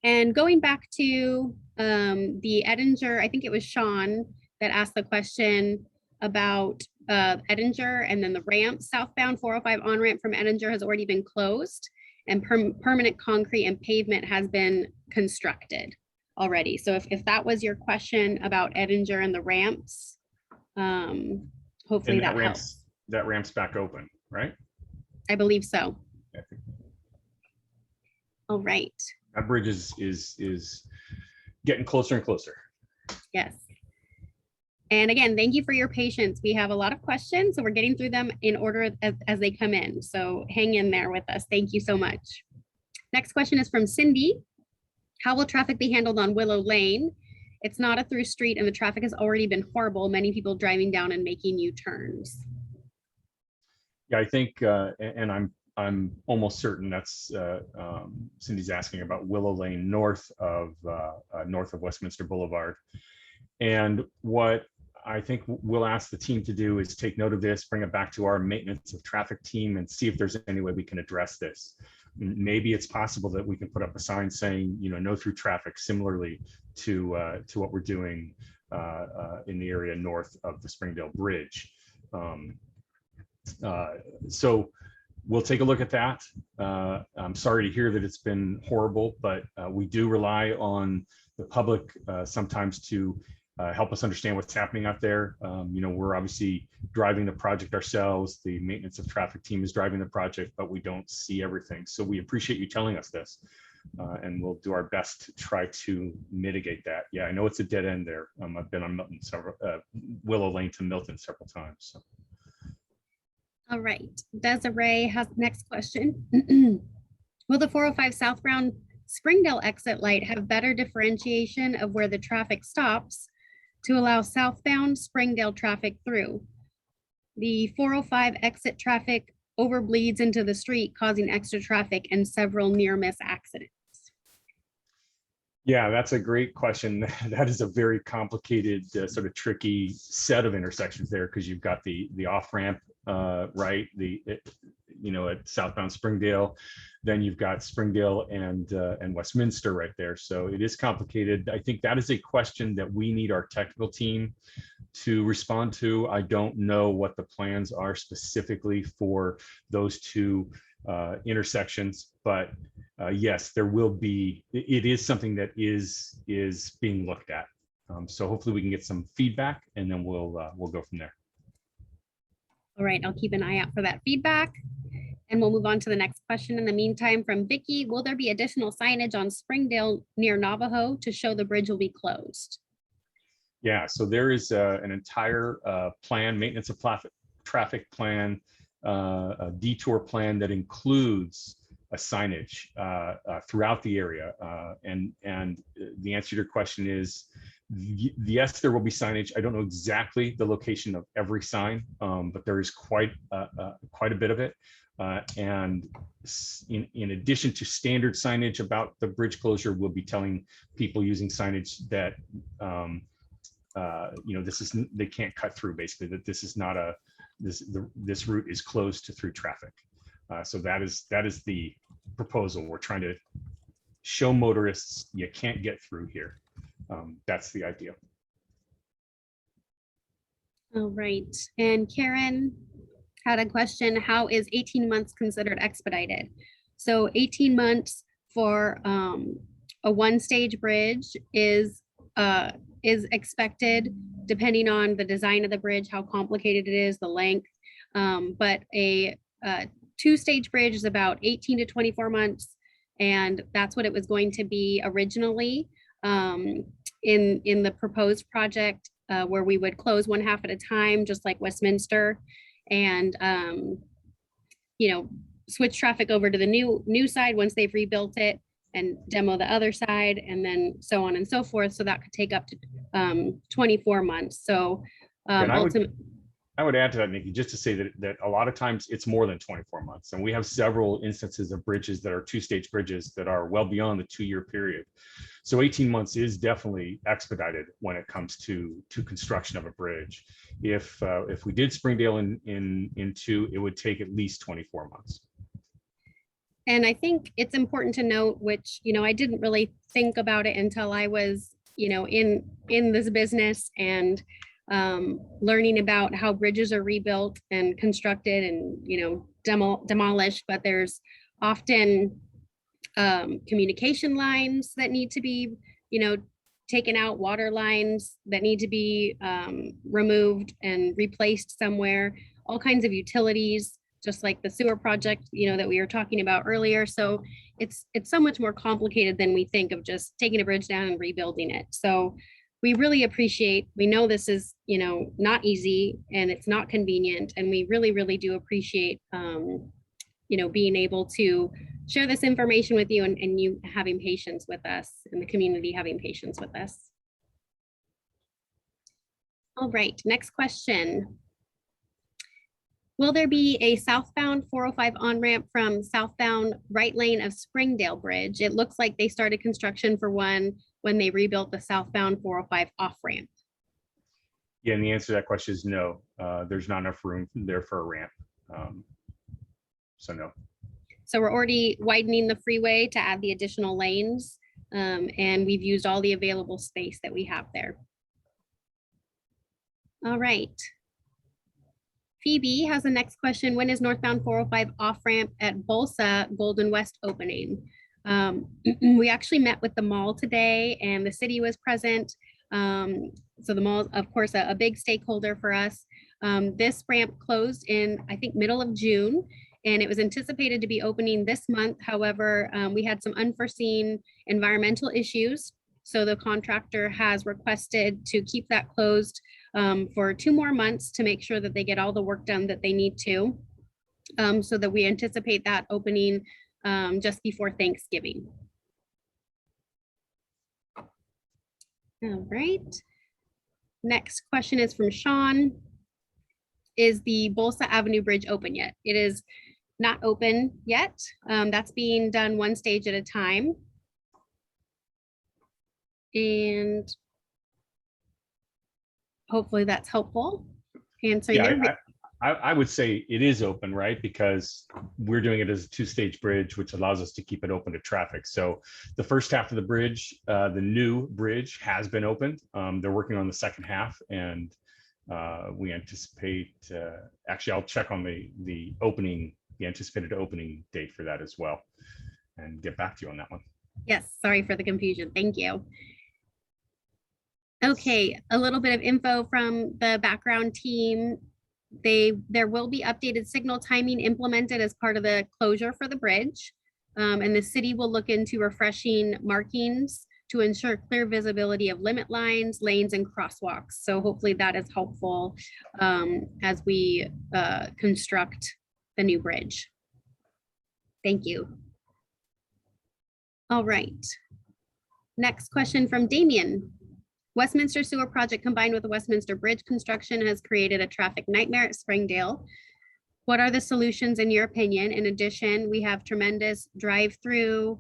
And going back to the Edinger, I think it was Sean that asked the question about Edinger, and then the ramp, southbound 405 on-ramp from Edinger has already been closed, and permanent concrete and pavement has been constructed already. So if that was your question about Edinger and the ramps, hopefully And that helps. That ramp's back open, right? I believe so. Yeah. All right. That bridge is getting closer and closer. Yes. And again, thank you for your patience. We have a lot of questions, so we're getting through them in order as they come in. So hang in there with us. Thank you so much. Next question is from Cindy. How will traffic be handled on Willow Lane? It's not a through street and the traffic has already been horrible. Many people driving down and making U-turns. Yeah, I think, and I'm almost certain that's Cindy's asking about Willow Lane north of Westminster Boulevard. And what I think we'll ask the team to do is take note of this, bring it back to our maintenance of traffic team, and see if there's any way we can address this. Maybe it's possible that we can put up a sign saying, no through traffic, similarly to what we're doing in the area north of the Springdale Bridge. So we'll take a look at that. I'm sorry to hear that it's been horrible, but we do rely on the public sometimes to help us understand what's happening out there. We're obviously driving the project ourselves. The maintenance of traffic team is driving the project, but we don't see everything. So we appreciate you telling us this, and we'll do our best to try to mitigate that. Yeah, I know it's a dead end there. I've been on Milton Willow Lane to Milton several times. So. All right, Desiree has the next question. Will the 405 southbound Springdale exit light have better differentiation of where the traffic stops to allow southbound Springdale traffic through? The 405 exit traffic overbleeds into the street, causing extra traffic and several near-miss accidents. Yeah, that's a great question. That is a very complicated, sort of tricky set of intersections there, because you've got the off-ramp, right? At southbound Springdale. then you've got Springdale and Westminster right there. So it is complicated. I think that is a question that we need our technical team to respond to. I don't know what the plans are specifically for those two intersections, but yes, there will be, it is something that is being looked at. So hopefully we can get some feedback, and then we'll go from there. All right, I'll keep an eye out for that feedback, and we'll move on to the next question. In the meantime, from Vicky, will there be additional signage on Springdale near Navajo to show the bridge will be closed? Yeah, so there is an entire plan, maintenance of traffic plan, a detour plan that includes a signage throughout the area. And the answer to your question is yes, there will be signage. I don't know exactly the location of every sign, but there is quite a bit of it. And in addition to standard signage about the bridge closure, we'll be telling people using signage that this is, they can't cut through, basically, that this is not a, this route is closed to through traffic. So that is the proposal. We're trying to show motorists you can't get through here. That's the idea. All right, and Karen had a question: how is 18 months considered expedited? So 18 months for a one-stage bridge is expected, depending on the design of the bridge, how complicated it is, the length. But a two-stage bridge is about 18 to 24 months, and that's what it was going to be originally in the proposed project, where we would close one half at a time, just like Westminster, and switch traffic over to the new side once they've rebuilt it, and demo the other side, and then so on and so forth. So that could take up to 24 months. So I would add to that, Nikki, just to say that a lot of times it's more than 24 months. And we have several instances of bridges that are two-stage bridges that are well beyond the 2-year period. So 18 months is definitely expedited when it comes to construction of a bridge. If we did Springdale in 2, it would take at least 24 months. And I think it's important to note, which, I didn't really think about it until I was, in this business and learning about how bridges are rebuilt and constructed and, demolished, but there's often communication lines that need to be, taken out, water lines that need to be removed and replaced somewhere, all kinds of utilities, just like the sewer project, that we were talking about earlier. So it's so much more complicated than we think of just taking a bridge down and rebuilding it. So we really appreciate, we know this is, not easy and it's not convenient. And we really, really do appreciate, being able to share this information with you and you having patience with us and the community having patience with us. All right, next question. Will there be a southbound 405 on-ramp from southbound right lane of Springdale Bridge? It looks like they started construction for one when they rebuilt the southbound 405 off-ramp. Yeah, and the answer to that question is no. There's not enough room there for a ramp. So no. So we're already widening the freeway to add the additional lanes, and we've used all the available space that we have there. All right. Phoebe has the next question. When is northbound 405 off-ramp at Balsa Golden West opening? We actually met with the mall today and the city was present. So the mall, of course, a big stakeholder for us. This ramp closed in, I think, middle of June, and it was anticipated to be opening this month. However, we had some unforeseen environmental issues. So the contractor has requested to keep that closed for 2 more months to make sure that they get all the work done that they need to, so that we anticipate that opening just before Thanksgiving. All right. Next question is from Sean. Is the Balsa Avenue Bridge open yet? It is not open yet. That's being done one stage at a time. And hopefully that's helpful. And so yeah, I would say it is open, right? Because we're doing it as a two-stage bridge, which allows us to keep it open to traffic. So the first half of the bridge, the new bridge has been opened. They're working on the second half, and we anticipate, actually, I'll check on the anticipated opening date for that as well, and get back to you on that one. Yes, sorry for the confusion. Thank you. Okay, a little bit of info from the background team. There will be updated signal timing implemented as part of the closure for the bridge. And the city will look into refreshing markings to ensure clear visibility of limit lines, lanes, and crosswalks. So hopefully that is helpful as we construct the new bridge. Thank you. All right. Next question from Damien. Westminster Sewer Project combined with the Westminster Bridge construction has created a traffic nightmare at Springdale. What are the solutions in your opinion? In addition, we have tremendous drive-through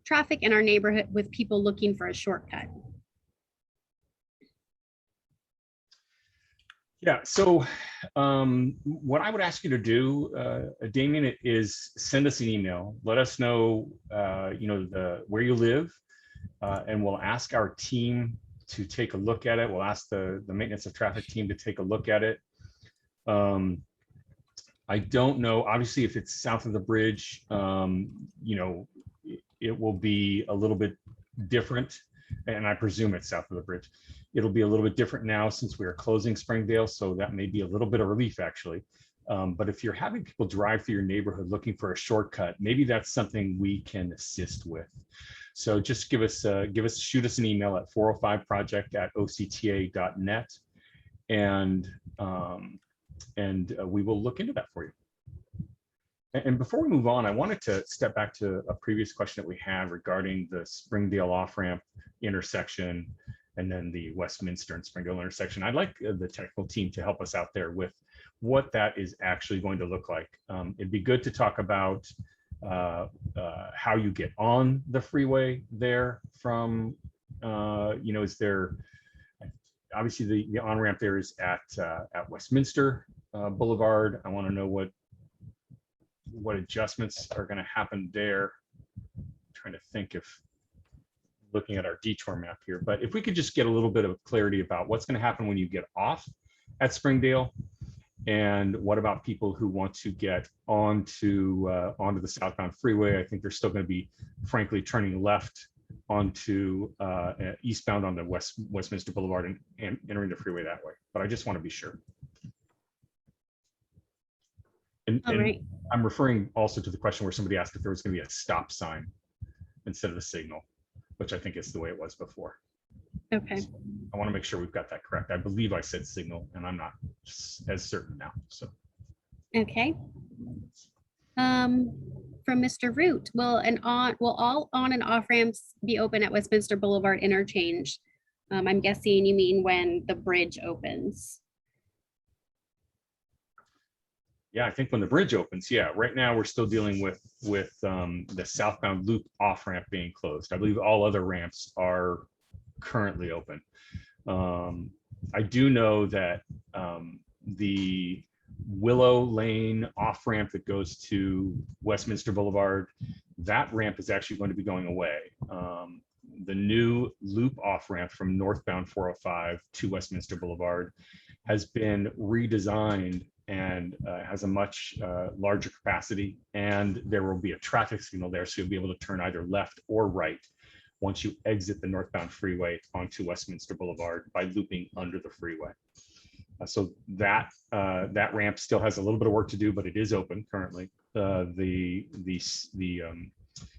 traffic in our neighborhood with people looking for a shortcut. Yeah, so what I would ask you to do, Damien, is send us an email. Let us know, where you live, and we'll ask our team to take a look at it. We'll ask the maintenance of traffic team to take a look at it. I don't know, obviously, if it's south of the bridge, it will be a little bit different, and I presume it's south of the bridge. It'll be a little bit different now since we are closing Springdale, so that may be a little bit of relief, actually. But if you're having people drive through your neighborhood looking for a shortcut, maybe that's something we can assist with. So just shoot us an email at 405project@octa.net, and we will look into that for you. And before we move on, I wanted to step back to a previous question that we had regarding the Springdale off-ramp intersection and then the Westminster and Springdale intersection. I'd like the technical team to help us out there with what that is actually going to look like. It'd be good to talk about how you get on the freeway there from, is there, obviously the on-ramp there is at Westminster Boulevard. I want to know what adjustments are going to happen there. I'm trying to think if looking at our detour map here, but if we could just get a little bit of clarity about what's going to happen when you get off at Springdale, and what about people who want to get onto the southbound freeway. I think they're still going to be, frankly, turning left onto eastbound on the Westminster Boulevard and entering the freeway that way. But I just want to be sure. And I'm referring also to the question where somebody asked if there was going to be a stop sign instead of a signal, which I think is the way it was before. Okay. So I want to make sure we've got that correct. I believe I said signal, and I'm not as certain now. So. Okay. From Mr. Root, will all on and off ramps be open at Westminster Boulevard interchange? I'm guessing you mean when the bridge opens. Yeah, I think when the bridge opens, yeah. Right now, we're still dealing with the southbound loop off ramp being closed. I believe all other ramps are currently open. I do know that the Willow Lane off ramp that goes to Westminster Boulevard, that ramp is actually going to be going away. The new loop off ramp from northbound 405 to Westminster Boulevard has been redesigned and has a much larger capacity, and there will be a traffic signal there, so you'll be able to turn either left or right once you exit the northbound freeway onto Westminster Boulevard by looping under the freeway. So that ramp still has a little bit of work to do, but it is open currently. The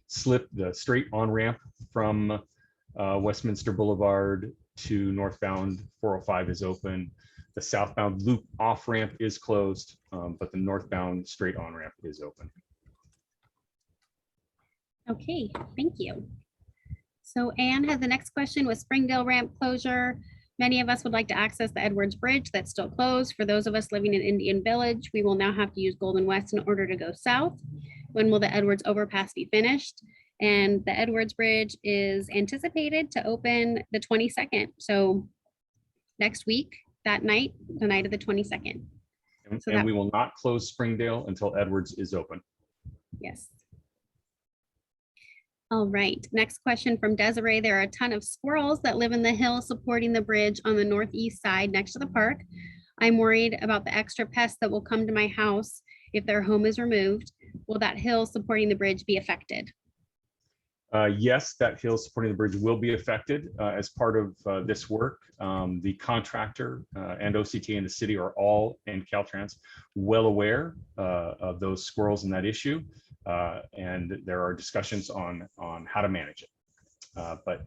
straight on ramp from Westminster Boulevard to northbound 405 is open. The southbound loop off ramp is closed, but the northbound straight on ramp is open. Okay, thank you. So Anne has the next question. With Springdale ramp closure, many of us would like to access the Edwards Bridge that's still closed. For those of us living in Indian Village, we will now have to use Golden West in order to go south. When will the Edwards overpass be finished? And the Edwards Bridge is anticipated to open the 22nd. So next week, that night, the night of the 22nd. So And that, we will not close Springdale until Edwards is open. yes. All right, next question from Desiree. There are a ton of squirrels that live in the hill supporting the bridge on the northeast side next to the park. I'm worried about the extra pests that will come to my house if their home is removed. Will that hill supporting the bridge be affected? Yes, that hill supporting the bridge will be affected as part of this work. The contractor and OCT and the city are all, and Caltrans, well aware of those squirrels and that issue. And there are discussions on how to manage it. But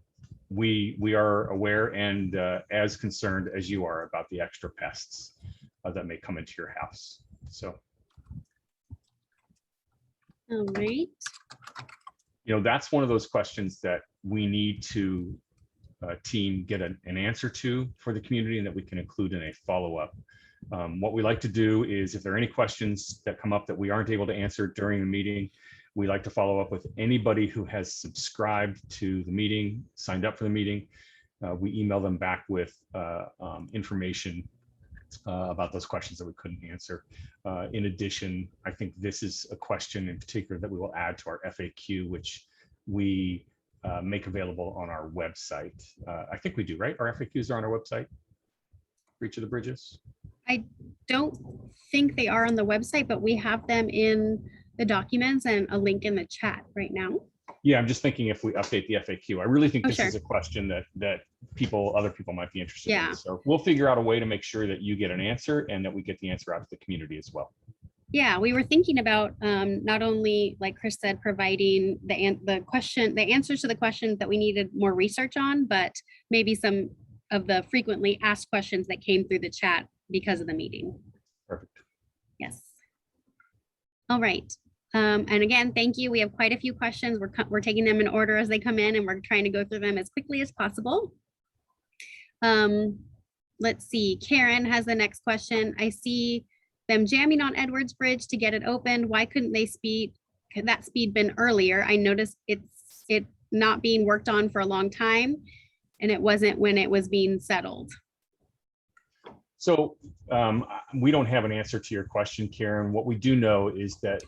we are aware and as concerned as you are about the extra pests that may come into your house. So. All right. You know, that's one of those questions that we need to team get an answer to for the community and that we can include in a follow-up. What we like to do is if there are any questions that come up that we aren't able to answer during the meeting, we like to follow up with anybody who has subscribed to the meeting, signed up for the meeting. We email them back with information about those questions that we couldn't answer. In addition, I think this is a question in particular that we will add to our FAQ, which we make available on our website. I think we do, right? Our FAQs are on our website for each of the bridges. I don't think they are on the website, but we have them in the documents and a link in the chat right now. Yeah, I'm just thinking if we update the FAQ, I really think this sure. is a question that other people might be interested Yeah. in. So we'll figure out a way to make sure that you get an answer and that we get the answer out to the community as well. Yeah, we were thinking about not only, like Chris said, providing the answers to the questions that we needed more research on, but maybe some of the frequently asked questions that came through the chat because of the meeting. Perfect. Yes. All right. And again, thank you. We have quite a few questions. We're taking them in order as they come in, and we're trying to go through them as quickly as possible. Let's see. Karen has the next question. I see them jamming on Edwards Bridge to get it opened. Why couldn't they that speed been earlier? I noticed it not being worked on for a long time, and it wasn't when it was being settled. So we don't have an answer to your question, Karen. What we do know is that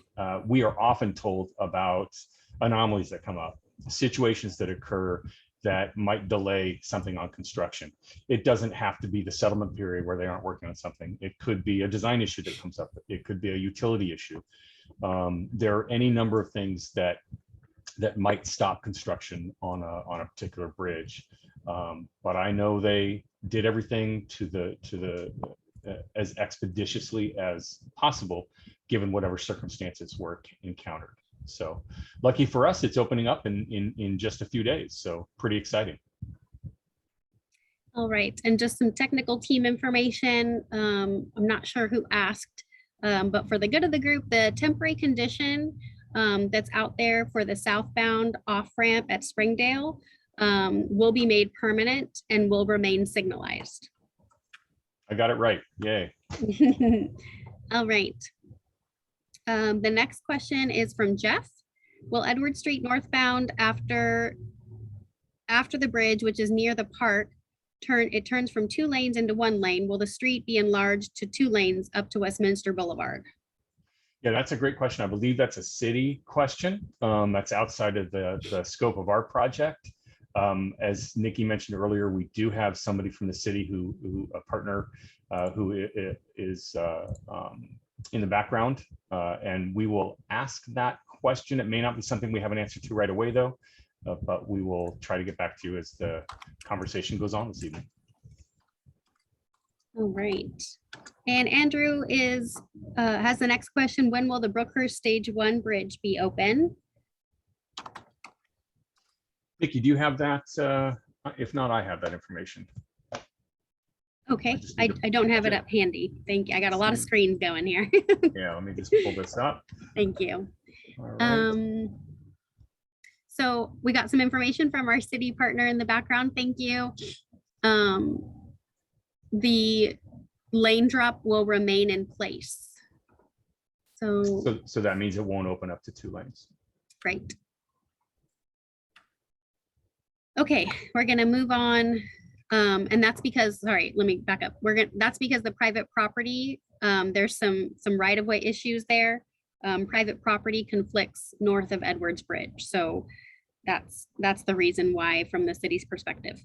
we are often told about anomalies that come up, situations that occur that might delay something on construction. It doesn't have to be the settlement period where they aren't working on something. It could be a design issue that comes up. It could be a utility issue. There are any number of things that might stop construction on a particular bridge. But I know they did everything as expeditiously as possible, given whatever circumstances were encountered. So lucky for us, it's opening up in just a few days. So pretty exciting. All right, and just some technical team information. I'm not sure who asked, but for the good of the group, the temporary condition that's out there for the southbound off-ramp at Springdale will be made permanent and will remain signalized. I got it right. Yay. All right. The next question is from Jeff. Will Edward Street northbound after the bridge, which is near the park, turns from 2 lanes into 1 lane? Will the street be enlarged to 2 lanes up to Westminster Boulevard? Yeah, that's a great question. I believe that's a city question. That's outside of the scope of our project. As Nikki mentioned earlier, we do have somebody from the city a partner who is in the background, and we will ask that question. It may not be something we have an answer to right away, though, but we will try to get back to you as the conversation goes on this evening. All right. And Andrew has the next question. When will the Brooker Stage 1 bridge be open? Nikki, do you have that? If not, I have that information. Okay, I don't have it up handy. Thank you. I got a lot of screens going here. Yeah, let me just pull this up. Thank you. All right. So we got some information from our city partner in the background. Thank you. The lane drop will remain in place. So that means it won't open up to 2 lanes. Great. Okay, we're gonna move on. And that's because, sorry, let me back up. That's because the private property There's some right-of-way issues there. Private property conflicts north of Edwards Bridge. So that's the reason why from the city's perspective.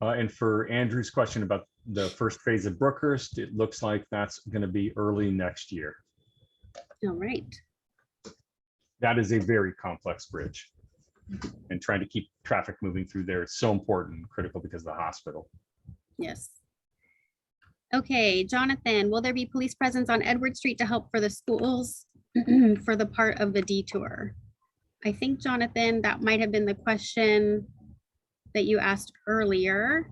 And for Andrew's question about the first phase of Brookhurst, it looks like that's going to be early next year. All right. That is a very complex bridge. And trying to keep traffic moving through there is so important and critical because of the hospital. Yes. Okay, Jonathan, will there be police presence on Edward Street to help for the schools for the part of the detour? I think, Jonathan, that might have been the question that you asked earlier.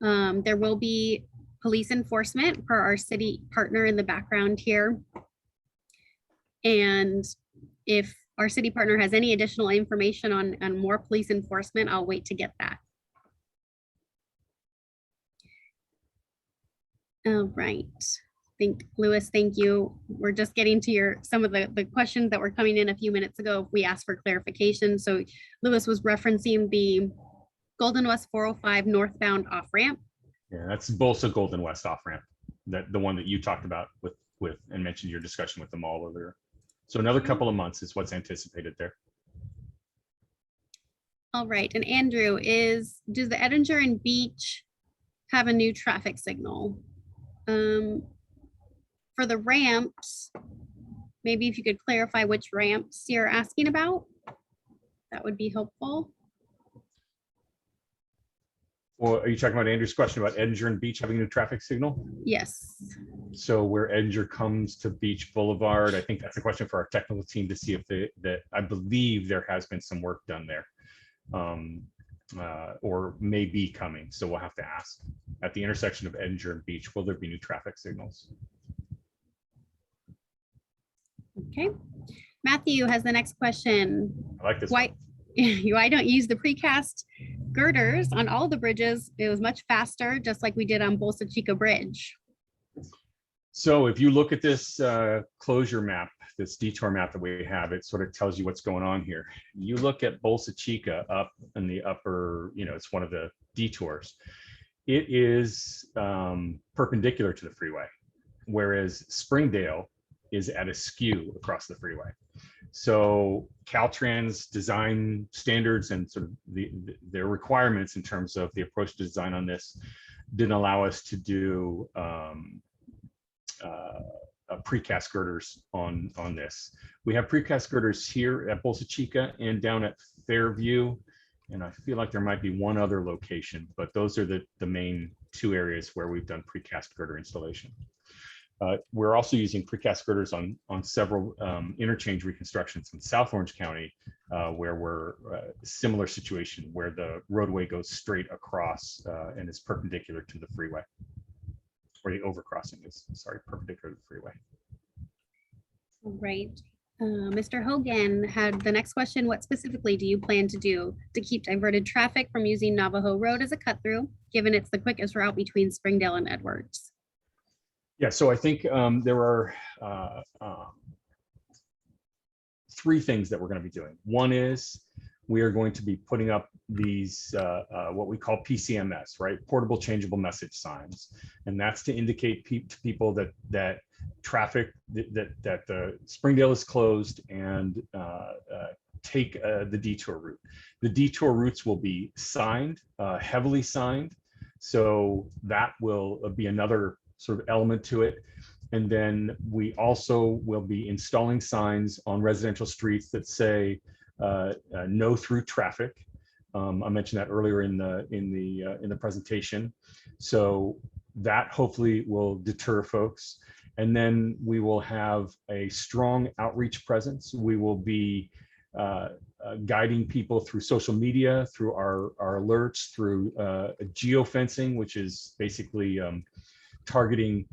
There will be police enforcement per our city partner in the background here. And if our city partner has any additional information on more police enforcement, I'll wait to get that. All right. Lewis, thank you. We're just getting to some of the questions that were coming in a few minutes ago. We asked for clarification. So Lewis was referencing the Golden West 405 northbound off ramp. Yeah, that's Balsa Golden West off ramp. The one that you talked about with and mentioned your discussion with them all earlier. So another couple of months is what's anticipated there. All right. And Andrew, does the Edinger and Beach have a new traffic signal? For the ramps, maybe if you could clarify which ramps you're asking about, that would be helpful. Or are you talking about Andrew's question about Edinger and Beach having a new traffic signal? Yes. So where Edinger comes to Beach Boulevard, I think that's a question for our technical team to see if that I believe there has been some work done there. Or may be coming. So we'll have to ask. At the intersection of Edinger and Beach, will there be new traffic signals? Okay. Matthew has the next question. I like this. Why don't you use the precast girders on all the bridges? It was much faster, just like we did on Bolsa Chica Bridge. So if you look at this closure map, this detour map that we have, it sort of tells you what's going on here. You look at Bolsa Chica up in the upper, it's one of the detours. It is perpendicular to the freeway, whereas Springdale is at a skew across the freeway. So Caltrans design standards and sort of their requirements in terms of the approach to design on this didn't allow us to do precast girders on this. We have precast girders here at Bolsa Chica and down at Fairview, and I feel like there might be one other location, but those are the main two areas where we've done precast girder installation. We're also using precast girders on several interchange reconstructions in South Orange County, where we're similar situation where the roadway goes straight across and is perpendicular to the freeway. Or the overcrossing is, perpendicular to the freeway. All right. Mr. Hogan had the next question. What specifically do you plan to do to keep diverted traffic from using Navajo Road as a cut through, given it's the quickest route between Springdale and Edwards? Yeah, so I think there are three things that we're going to be doing. One is we are going to be putting up these what we call PCMS, right? Portable changeable message signs, and that's to indicate to people that traffic that the Springdale is closed and take the detour route. The detour routes will be signed, heavily signed, so that will be another sort of element to it. And then we also will be installing signs on residential streets that say no through traffic. I mentioned that earlier in the presentation. So that hopefully will deter folks. And then we will have a strong outreach presence. We will be guiding people through social media, through our alerts, through geofencing, which is basically targeting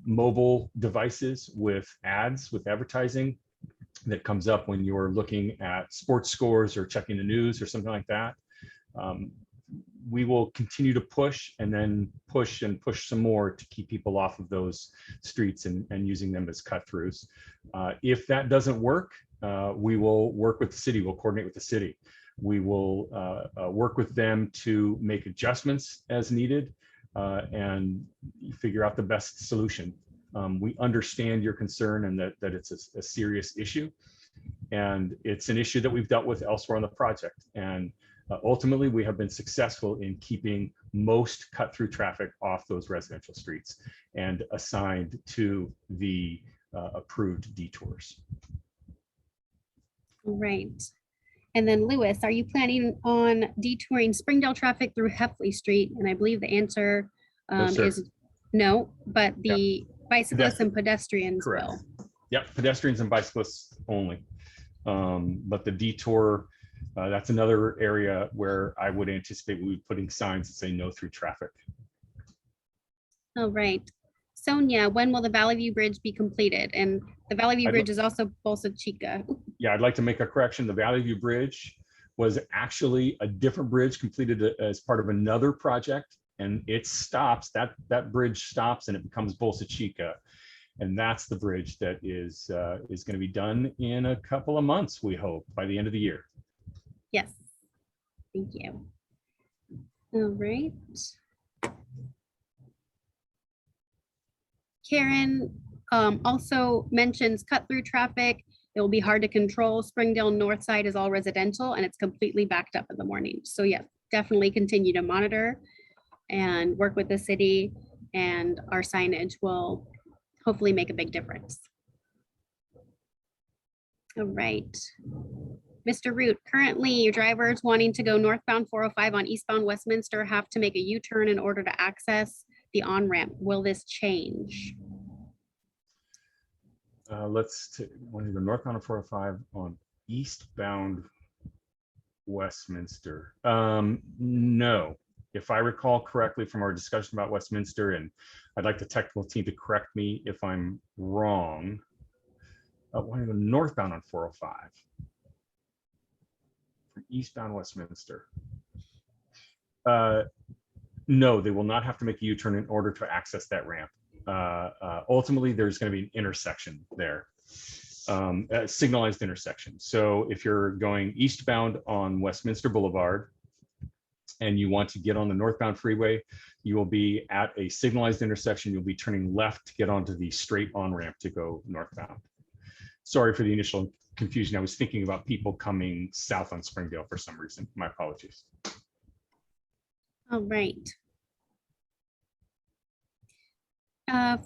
mobile devices with ads, with advertising that comes up when you're looking at sports scores or checking the news or something like that. We will continue to push and then push some more to keep people off of those streets and using them as cut-throughs. If that doesn't work, we will work with the city. We'll coordinate with the city. We will work with them to make adjustments as needed. and figure out the best solution. We understand your concern and that it's a serious issue. And it's an issue that we've dealt with elsewhere on the project. And ultimately, we have been successful in keeping most cut-through traffic off those residential streets and assigned to the approved detours. Right. And then Lewis, are you planning on detouring Springdale traffic through Heffley Street? And I believe the answer is no, but the bicyclists and pedestrians Correct. will. Yep, pedestrians and bicyclists only. But the detour, that's another area where I would anticipate we would be putting signs that say no through traffic. Oh, right. Sonia, when will the Valley View Bridge be completed? And the Valley View Bridge is also Balsa Chica. Yeah, I'd like to make a correction. The Valley View Bridge was actually a different bridge completed as part of another project, and it stops, that bridge stops and it becomes Balsa Chica. And that's the bridge that is going to be done in a couple of months, we hope, by the end of the year. Yes, thank you. All right. Karen also mentions cut-through traffic. It will be hard to control. Springdale North Side is all residential and it's completely backed up in the morning. So yeah, definitely continue to monitor and work with the city, and our signage will hopefully make a big difference. All right. Mr. Root, currently your drivers wanting to go northbound 405 on eastbound Westminster have to make a U-turn in order to access the on-ramp. Will this change? Let's want to go northbound on 405 on eastbound Westminster. No, if I recall correctly from our discussion about Westminster, and I'd like the technical team to correct me if I'm wrong. Want to go northbound on 405 from eastbound Westminster. No, they will not have to make a U-turn in order to access that ramp. Ultimately, there's going to be an intersection there, a signalized intersection. So if you're going eastbound on Westminster Boulevard and you want to get on the northbound freeway, you will be at a signalized intersection. You'll be turning left to get onto the straight on-ramp to go northbound. Sorry for the initial confusion. I was thinking about people coming south on Springdale for some reason. My apologies. All right.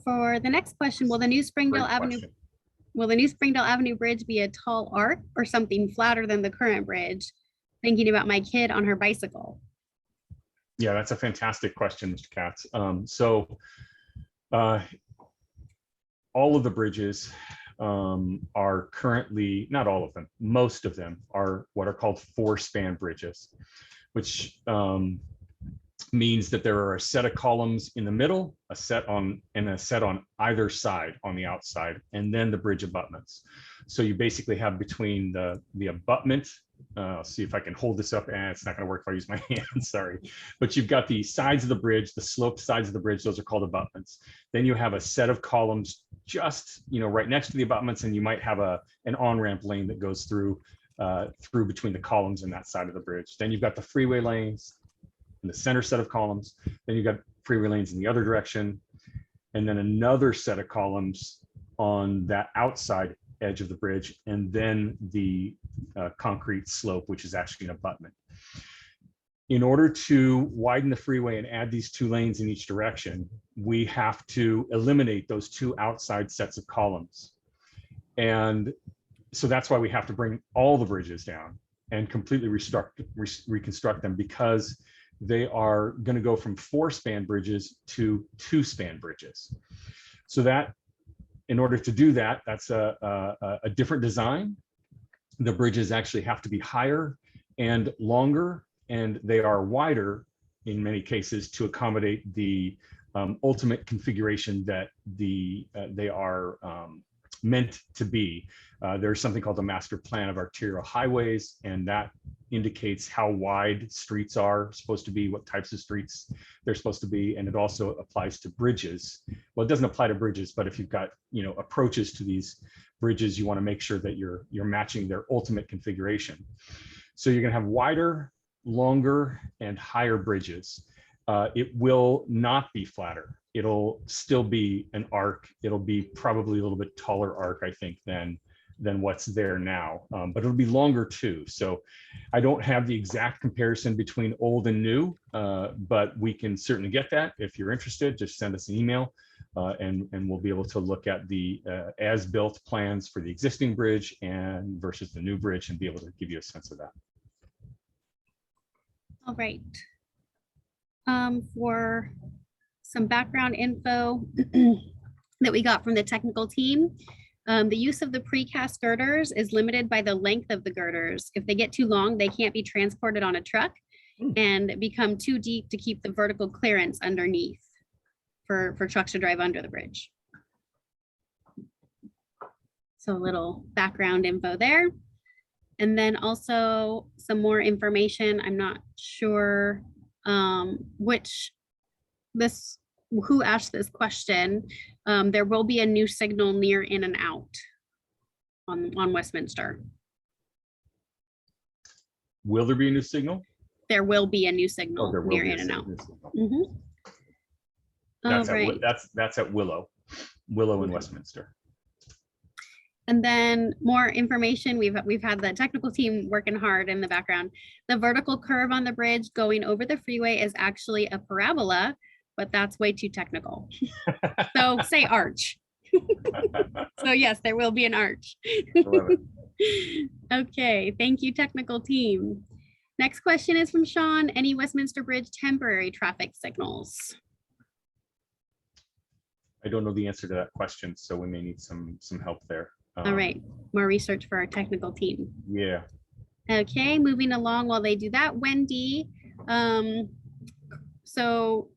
For the next question, will the new Springdale Avenue Bridge be a tall arc or something flatter than the current bridge? Thinking about my kid on her bicycle. Yeah, that's a fantastic question, Mr. Katz. All of the bridges are currently, not all of them, most of them are what are called four-span bridges, which means that there are a set of columns in the middle, a set on either side on the outside, and then the bridge abutments. So you basically have between the abutment, I'll see if I can hold this up, and it's not going to work if I use my hand, sorry. But you've got the sides of the bridge, the sloped sides of the bridge, those are called abutments. Then you have a set of columns just right next to the abutments, and you might have an on-ramp lane that goes through between the columns and that side of the bridge. Then you've got the freeway lanes in the center set of columns. Then you've got freeway lanes in the other direction, and then another set of columns on that outside edge of the bridge, and then the concrete slope, which is actually an abutment. In order to widen the freeway and add these two lanes in each direction, we have to eliminate those two outside sets of columns. And so that's why we have to bring all the bridges down and completely reconstruct them, because they are going to go from four-span bridges to two-span bridges. So that, in order to do that, that's a different design. The bridges actually have to be higher and longer, and they are wider in many cases to accommodate the ultimate configuration that they are meant to be. There's something called the master plan of arterial highways, and that indicates how wide streets are supposed to be, what types of streets they're supposed to be, and it also applies to bridges. Well, it doesn't apply to bridges, but if you've got approaches to these bridges, you want to make sure that you're matching their ultimate configuration. So you're going to have wider, longer, and higher bridges. It will not be flatter. It'll still be an arc. It'll be probably a little bit taller arc, I think, than what's there now, but it'll be longer too. So I don't have the exact comparison between old and new, but we can certainly get that. If you're interested, just send us an email and we'll be able to look at the as-built plans for the existing bridge and versus the new bridge and be able to give you a sense of that. All right. For some background info that we got from the technical team, the use of the precast girders is limited by the length of the girders. If they get too long, they can't be transported on a truck and become too deep to keep the vertical clearance underneath for trucks to drive under the bridge. So a little background info there. And then also some more information. I'm not sure who asked this question. There will be a new signal near in and out on Westminster. Will there be a new signal? There will be a new signal near in and out. That's at Willow in Westminster. And then more information, we've had the technical team working hard in the background. The vertical curve on the bridge going over the freeway is actually a parabola, but that's way too technical. So say arch. So yes, there will be an arch. Okay, thank you, technical team. Next question is from Sean. Any Westminster Bridge temporary traffic signals? I don't know the answer to that question, so we may need some help there. All right, more research for our technical team. Yeah. Okay, moving along while they do that, Wendy. So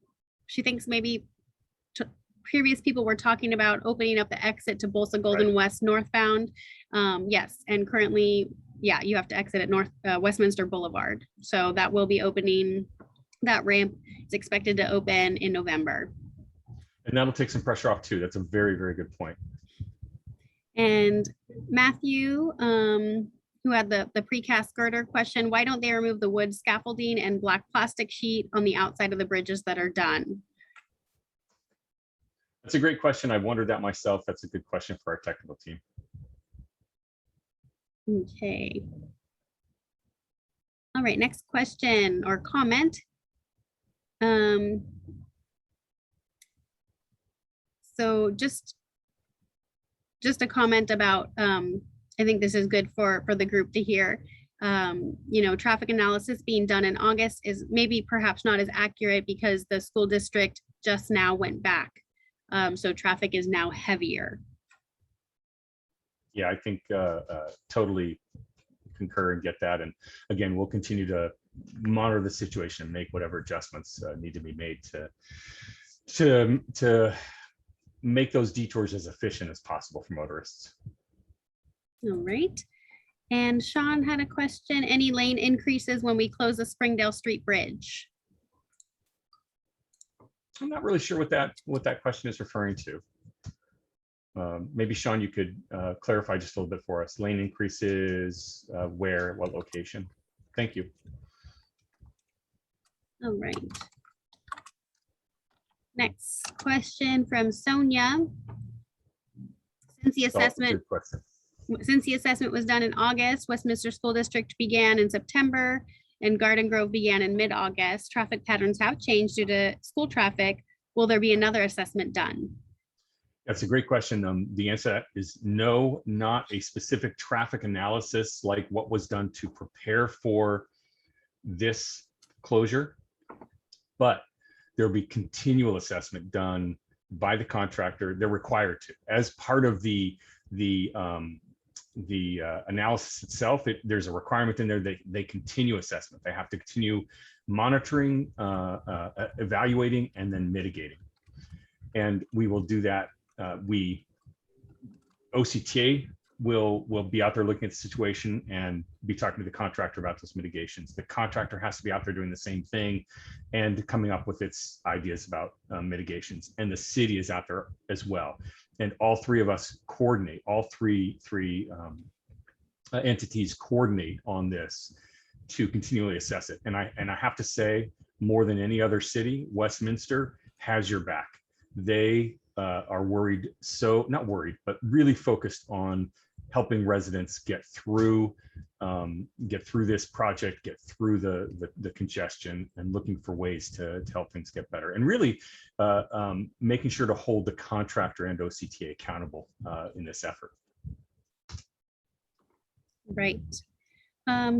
she thinks maybe previous people were talking about opening up the exit to Balsa Golden West northbound. Yes, and currently, yeah, you have to exit at Westminster Boulevard. So that will be opening, that ramp is expected to open in November. And that'll take some pressure off too. That's a very, very good point. And Matthew, who had the precast girder question, why don't they remove the wood scaffolding and black plastic sheet on the outside of the bridges that are done? That's a great question. I've wondered that myself. That's a good question for our technical team. Okay. All right, next question or comment. So just a comment about, I think this is good for the group to hear. You know, traffic analysis being done in August is maybe perhaps not as accurate because the school district just now went back. So traffic is now heavier. Yeah, I think totally concur and get that. And again, we'll continue to monitor the situation and make whatever adjustments need to be made to make those detours as efficient as possible for motorists. All right. And Sean had a question. Any lane increases when we close the Springdale Street Bridge? I'm not really sure what that question is referring to. Maybe Sean, you could clarify just a little bit for us. Lane increases, where, what location? Thank you. All right. Next question from Sonia. Since the assessment was done in August, Westminster School District began in September and Garden Grove began in mid-August. Traffic patterns have changed due to school traffic. Will there be another assessment done? That's a great question. The answer is no, not a specific traffic analysis like what was done to prepare for this closure, but there'll be continual assessment done by the contractor. They're required to, as part of the analysis itself. There's a requirement in there that they continue assessment. They have to continue monitoring, evaluating, and then mitigating. And we will do that. OCTA will be out there looking at the situation and be talking to the contractor about those mitigations. The contractor has to be out there doing the same thing and coming up with its ideas about mitigations. And the city is out there as well. And all three of us coordinate, all three entities coordinate on this to continually assess it. And I have to say, more than any other city, Westminster has your back. They are worried, so not worried, but really focused on helping residents get through this project, get through the congestion, and looking for ways to help things get better, and really making sure to hold the contractor and OCTA accountable in this effort. Right.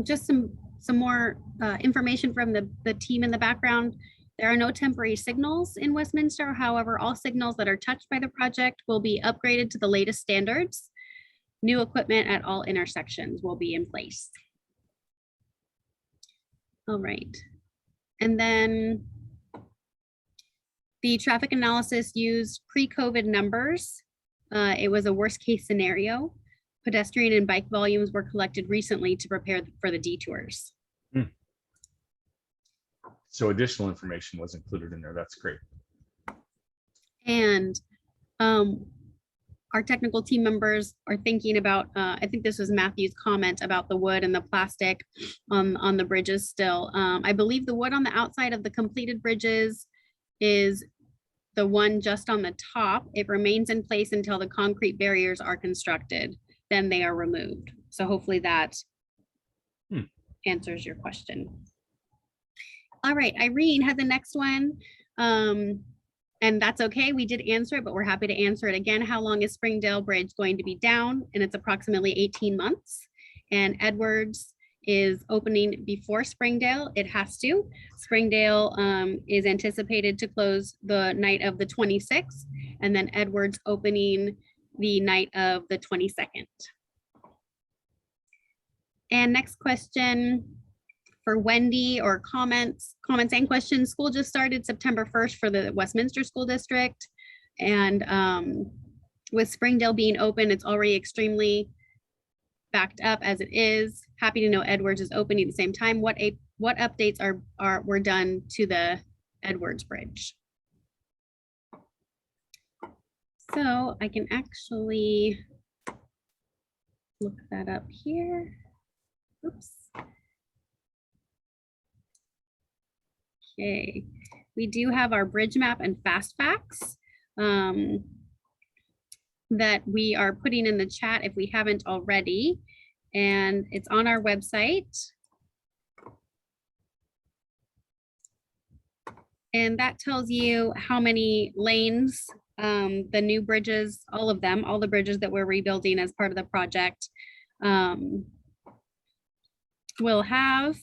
Just some more information from the team in the background. There are no temporary signals in Westminster. However, all signals that are touched by the project will be upgraded to the latest standards. New equipment at all intersections will be in place. All right. And then the traffic analysis used pre-COVID numbers. It was a worst case scenario. Pedestrian and bike volumes were collected recently to prepare for the detours. So additional information was included in there. That's great. And our technical team members are thinking about, I think this was Matthew's comment about the wood and the plastic on the bridges still. I believe the wood on the outside of the completed bridges is the one just on the top. It remains in place until the concrete barriers are constructed. Then they are removed. So hopefully that answers your question. All right, Irene had the next one. And that's okay, we did answer it, but we're happy to answer it again. How long is Springdale Bridge going to be down? And it's approximately 18 months. And Edwards is opening before Springdale. It has to. Springdale is anticipated to close the night of the 26th, and then Edwards opening the night of the 22nd. And next question for Wendy, or comments and questions. School just started September 1st for the Westminster School District. And with Springdale being open, it's already extremely backed up as it is. Happy to know Edwards is opening at the same time. What updates were done to the Edwards Bridge? So I can actually look that up here. Oops. Okay, we do have our bridge map and fast facts that we are putting in the chat if we haven't already, and it's on our website. And that tells you how many lanes the new bridges, all of them, all the bridges that we're rebuilding as part of the project will have.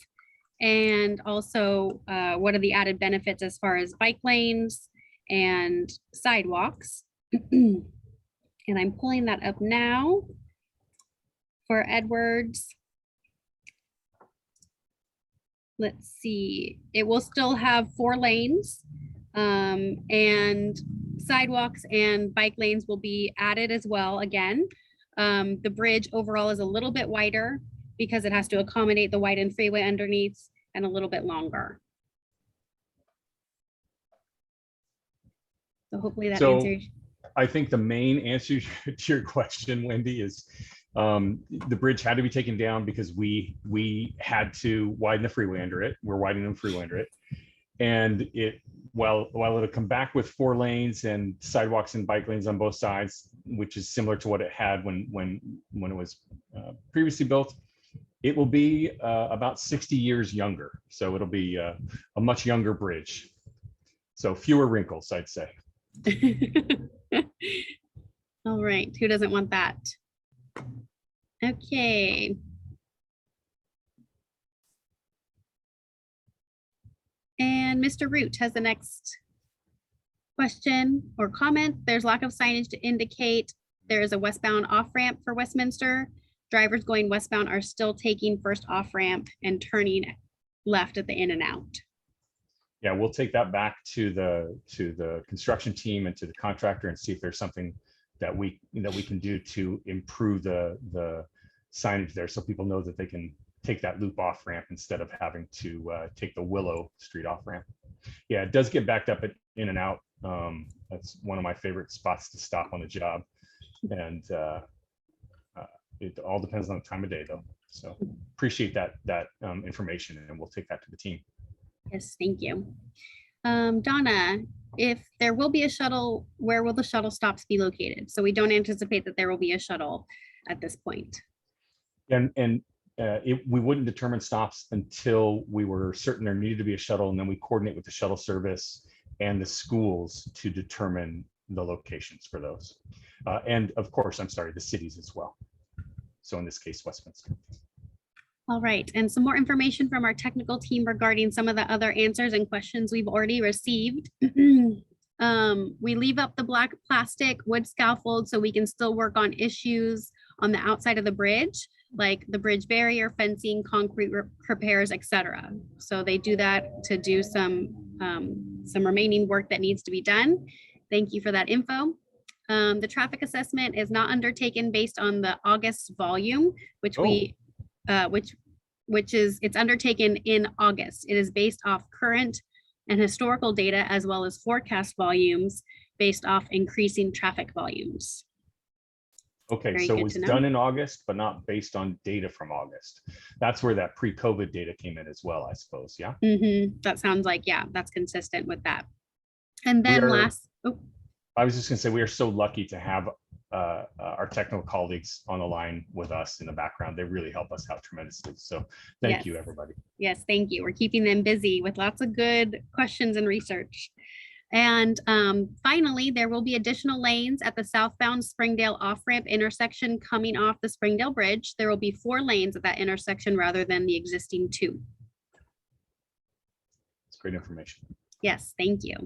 And also what are the added benefits as far as bike lanes and sidewalks. And I'm pulling that up now for Edwards. Let's see, it will still have 4 lanes and sidewalks and bike lanes will be added as well again. The bridge overall is a little bit wider because it has to accommodate the widened freeway underneath, and a little bit longer. So hopefully that answers. I think the main answer to your question, Wendy, is the bridge had to be taken down because we had to widen the freeway under it. We're widening the freeway under it. And while it'll come back with 4 lanes and sidewalks and bike lanes on both sides, which is similar to what it had when it was previously built, it will be about 60 years younger. So it'll be a much younger bridge. So fewer wrinkles, I'd say. All right, who doesn't want that? Okay. And Mr. Root has the next question or comment. There's lack of signage to indicate there is a westbound off-ramp for Westminster. Drivers going westbound are still taking first off-ramp and turning left at the in and out. Yeah, we'll take that back to the construction team and to the contractor and see if there's something that we can do to improve the signage there, so people know that they can take that loop off ramp instead of having to take the Willow Street off ramp. Yeah, it does get backed up at in and out. That's one of my favorite spots to stop on the job, and it all depends on the time of day though. So appreciate that information, and we'll take that to the team. Yes, thank you. Donna, if there will be a shuttle, where will the shuttle stops be located? So we don't anticipate that there will be a shuttle at this point. And we wouldn't determine stops until we were certain there needed to be a shuttle, and then we coordinate with the shuttle service and the schools to determine the locations for those. And of course, I'm sorry, the cities as well. So in this case, Westminster. All right, and some more information from our technical team regarding some of the other answers and questions we've already received. We leave up the black plastic wood scaffold so we can still work on issues on the outside of the bridge, like the bridge barrier, fencing, concrete repairs, etc. So they do that to do some remaining work that needs to be done. Thank you for that info. The traffic assessment is not undertaken based on the August volume, which it's undertaken in August. It is based off current and historical data as well as forecast volumes based off increasing traffic volumes. Okay, Very so good it was to know. done in August, but not based on data from August. That's where that pre-COVID data came in as well, I suppose, yeah? That sounds like, yeah, that's consistent with that. And then I was just gonna say, we are so lucky to have our technical colleagues on the line with us in the background. They really help us out tremendously. So thank you, everybody. Yes, thank you. We're keeping them busy with lots of good questions and research. And finally, there will be additional lanes at the southbound Springdale off-ramp intersection coming off the Springdale Bridge. There will be 4 lanes at that intersection rather than the existing 2. It's great information. Yes, thank you.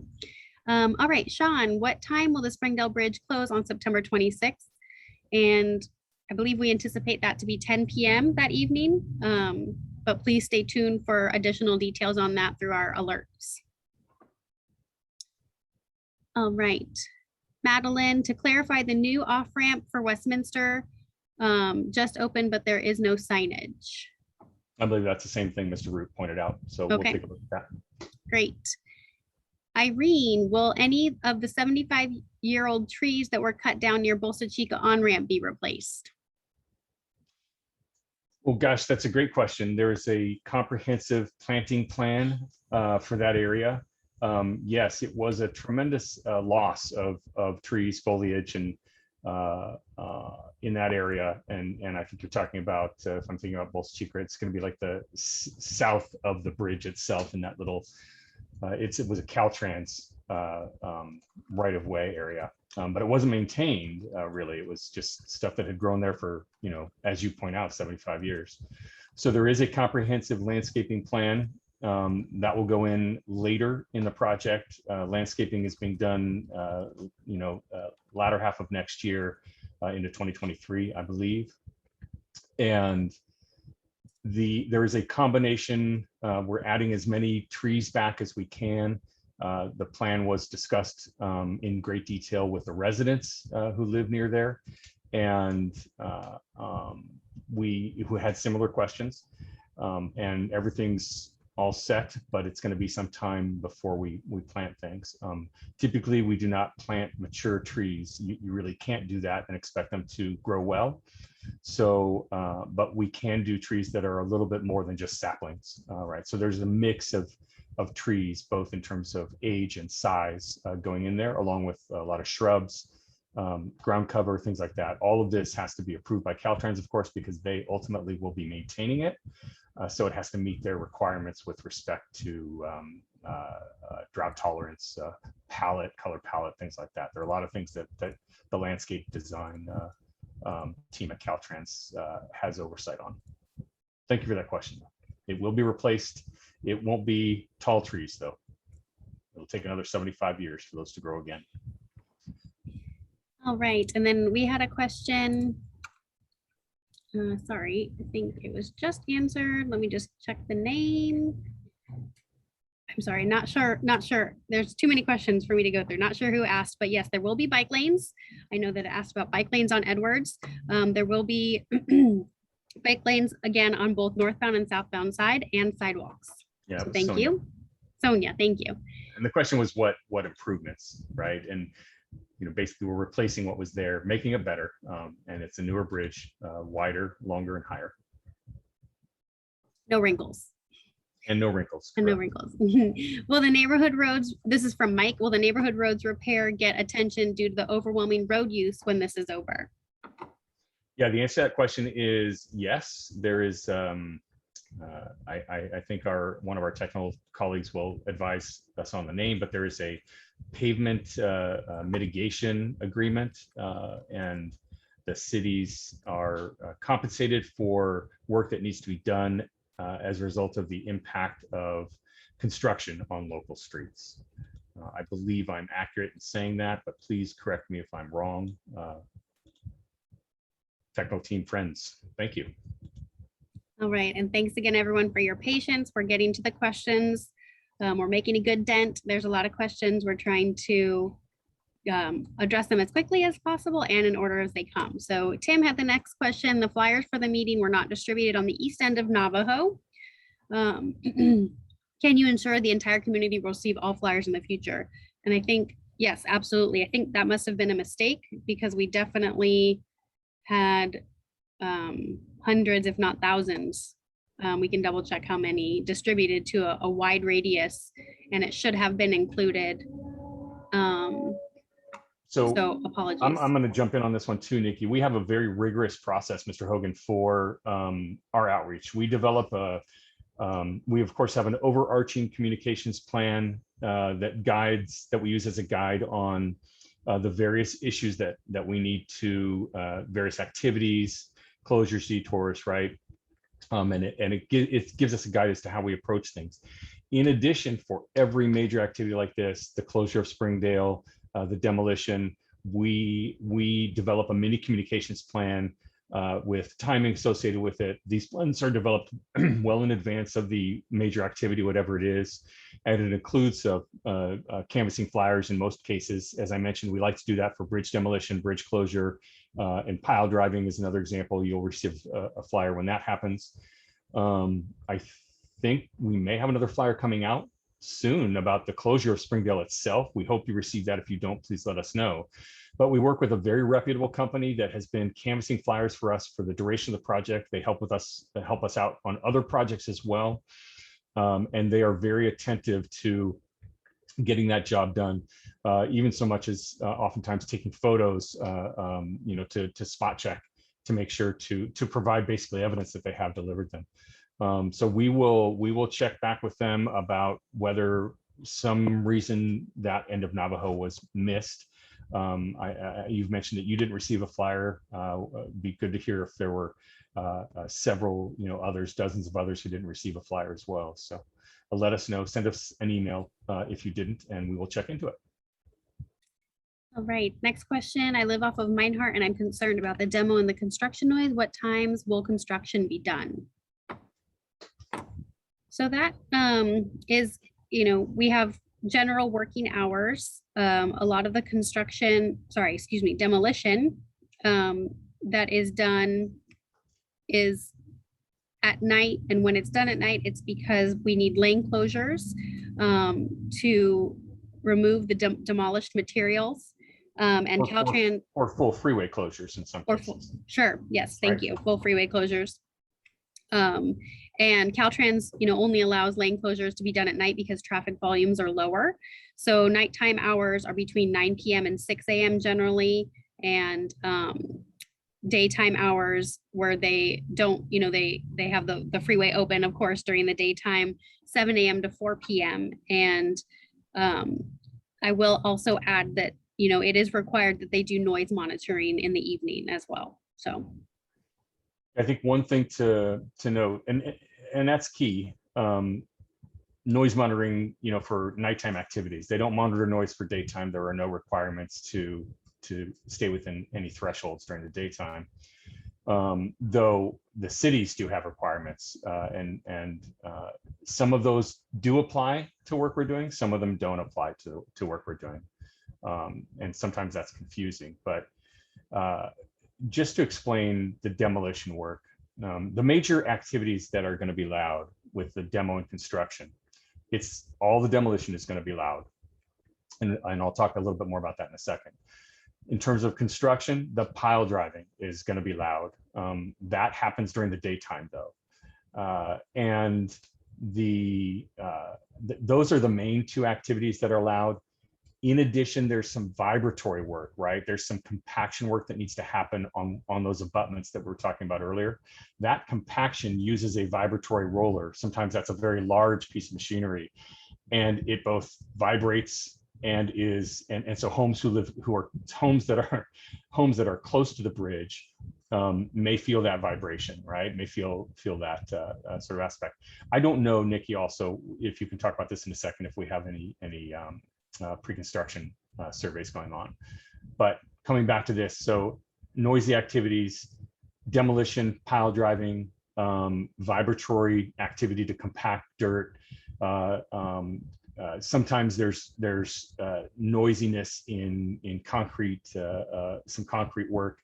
All right, Sean, what time will the Springdale Bridge close on September 26th? And I believe we anticipate that to be 10 p.m. that evening, but please stay tuned for additional details on that through our alerts. All right, Madeline, to clarify, the new off-ramp for Westminster just opened, but there is no signage. I believe that's the same thing Mr. Root pointed out. So we'll take a look at that. Great. Irene, will any of the 75-year-old trees that were cut down near Balsa Chica on-ramp be replaced? Well, gosh, that's a great question. There is a comprehensive planting plan for that area. Yes, it was a tremendous loss of trees, foliage, and in that area. And I think you're talking about, if I'm thinking about Balsa Chica, it's going to be like the south of the bridge itself in that little, it was a Caltrans right-of-way area, but it wasn't maintained really. It was just stuff that had grown there for, as you point out, 75 years. So there is a comprehensive landscaping plan that will go in later in the project. Landscaping is being done, latter half of next year into 2023, I believe. And there is a combination. We're adding as many trees back as we can. The plan was discussed in great detail with the residents who live near there, and who had similar questions. And everything's all set, but it's going to be some time before we plant things. Typically, we do not plant mature trees. You really can't do that and expect them to grow well. So, but we can do trees that are a little bit more than just saplings, right? So there's a mix of trees, both in terms of age and size going in there, along with a lot of shrubs, ground cover, things like that. All of this has to be approved by Caltrans, of course, because they ultimately will be maintaining it. So it has to meet their requirements with respect to drought tolerance, color palette, things like that. There are a lot of things that the landscape design team at Caltrans has oversight on. Thank you for that question. It will be replaced. It won't be tall trees, though. It'll take another 75 years for those to grow again. All right, and then we had a question. Sorry, I think it was just answered. Let me just check the name. I'm sorry, not sure. There's too many questions for me to go through. Not sure who asked, but yes, there will be bike lanes. I know that it asked about bike lanes on Edwards. There will be bike lanes again on both northbound and southbound side, and sidewalks. Yeah, so thank you. Sonia, thank you. And the question was what improvements, right? And basically we're replacing what was there, making it better. And it's a newer bridge, wider, longer, and higher. No wrinkles. And no wrinkles. And no correct. wrinkles. Will the neighborhood roads, this is from Mike, will the neighborhood roads repair get attention due to the overwhelming road use when this is over? Yeah, the answer to that question is yes. There is, I think one of our technical colleagues will advise us on the name, but there is a pavement mitigation agreement, and the cities are compensated for work that needs to be done as a result of the impact of construction on local streets. I believe I'm accurate in saying that, but please correct me if I'm wrong. Technical team friends, thank you. All right, and thanks again, everyone, for your patience. We're getting to the questions. We're making a good dent. There's a lot of questions. We're trying to address them as quickly as possible and in order as they come. So Tim had the next question. The flyers for the meeting were not distributed on the east end of Navajo. Can you ensure the entire community will receive all flyers in the future? And I think, yes, absolutely. I think that must have been a mistake because we definitely had hundreds, if not thousands. We can double check how many distributed to a wide radius, and it should have been included. So apologies. I'm going to jump in on this one too, Nikki. We have a very rigorous process, Mr. Hogan, for our outreach. We develop we of course have an overarching communications plan that we use as a guide on the various issues that we need to, various activities, closures, detours, right? And it gives us a guide as to how we approach things. In addition, for every major activity like this, the closure of Springdale, the demolition, we develop a mini communications plan with timing associated with it. These plans are developed well in advance of the major activity, whatever it is. And it includes canvassing flyers in most cases. As I mentioned, we like to do that for bridge demolition, bridge closure, and pile driving is another example. You'll receive a flyer when that happens. I think we may have another flyer coming out soon about the closure of Springdale itself. We hope you receive that. If you don't, please let us know. But we work with a very reputable company that has been canvassing flyers for us for the duration of the project. They help us out on other projects as well. And they are very attentive to getting that job done, even so much as oftentimes taking photos, to spot check to make sure to provide basically evidence that they have delivered them. So we will check back with them about whether some reason that end of Navajo was missed. You've mentioned that you didn't receive a flyer. It'd be good to hear if there were several, others, dozens of others who didn't receive a flyer as well. So let us know, send us an email if you didn't, and we will check into it. All right, next question. I live off of Meinhardt and I'm concerned about the demo and the construction noise. What times will construction be done? So that is, we have general working hours. A lot of the demolition that is done is at night. And when it's done at night, it's because we need lane closures to remove the demolished materials. And Caltrans or full freeway closures in some cases. Sure. Yes. Thank you. Full freeway closures. And Caltrans, only allows lane closures to be done at night because traffic volumes are lower. So nighttime hours are between 9 p.m. and 6 a.m. generally, and daytime hours where they don't, they have the freeway open, of course, during the daytime, 7 a.m. to 4 p.m. And I will also add that, it is required that they do noise monitoring in the evening as well. So I think one thing to note, and that's key, noise monitoring, for nighttime activities. They don't monitor noise for daytime. There are no requirements to stay within any thresholds during the daytime. Though the cities do have requirements, and some of those do apply to work we're doing. Some of them don't apply to work we're doing. And sometimes that's confusing, but just to explain the demolition work, the major activities that are going to be allowed with the demo and construction, it's all the demolition is going to be allowed. And I'll talk a little bit more about that in a second. In terms of construction, the pile driving is going to be allowed. That happens during the daytime though. And those are the main two activities that are allowed. In addition, there's some vibratory work, right? There's some compaction work that needs to happen on those abutments that we were talking about earlier. That compaction uses a vibratory roller. Sometimes that's a very large piece of machinery, and it both vibrates and so homes homes that are close to the bridge may feel that vibration, right? May feel that sort of aspect. I don't know, Nikki, also, if you can talk about this in a second, if we have any pre-construction surveys going on. But coming back to this, so noisy activities, demolition, pile driving, vibratory activity to compact dirt. Sometimes there's noisiness in concrete, some concrete work.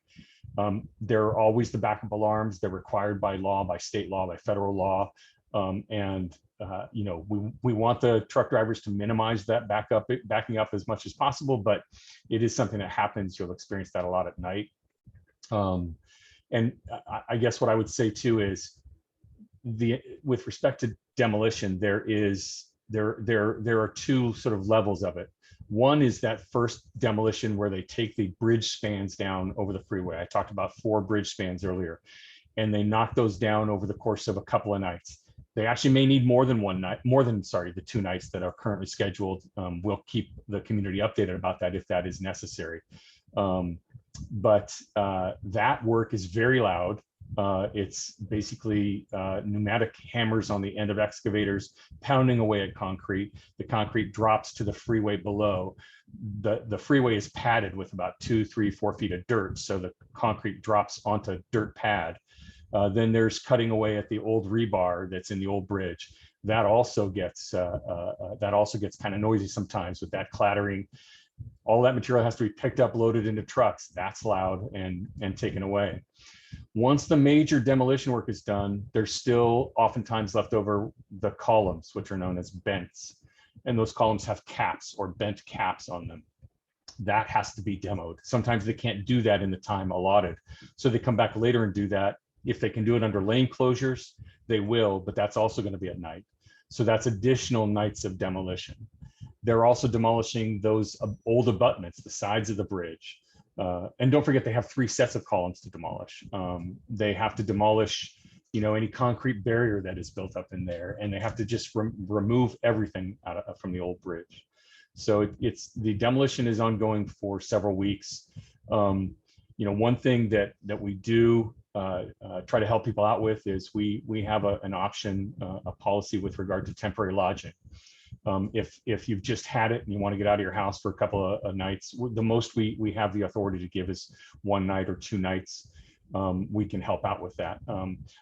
There are always the backup alarms. They're required by law, by state law, by federal law. You know, we want the truck drivers to minimize that backing up as much as possible, but it is something that happens. You'll experience that a lot at night. And I guess what I would say too is with respect to demolition, there are two sort of levels of it. One is that first demolition where they take the bridge spans down over the freeway. I talked about 4 bridge spans earlier, and they knock those down over the course of a couple of nights. They actually may need more than the 2 nights that are currently scheduled. We'll keep the community updated about that if that is necessary. But that work is very loud. It's basically pneumatic hammers on the end of excavators pounding away at concrete. The concrete drops to the freeway below. The freeway is padded with about 2, 3, 4 feet of dirt, so the concrete drops onto dirt pad. Then there's cutting away at the old rebar that's in the old bridge. That also gets kind of noisy sometimes with that clattering. All that material has to be picked up, loaded into trucks. That's loud and taken away. Once the major demolition work is done, there's still oftentimes left over the columns, which are known as bents. And those columns have caps or bent caps on them. That has to be demoed. Sometimes they can't do that in the time allotted. So they come back later and do that. If they can do it under lane closures, they will, but that's also going to be at night. So that's additional nights of demolition. They're also demolishing those old abutments, the sides of the bridge. And don't forget, they have 3 sets of columns to demolish. They have to demolish, you know, any concrete barrier that is built up in there, and they have to just remove everything from the old bridge. So the demolition is ongoing for several weeks. You know, one thing that we do try to help people out with is we have an option, a policy with regard to temporary lodging. If you've just had it and you want to get out of your house for a couple of nights, the most we have the authority to give is 1 night or 2 nights. We can help out with that.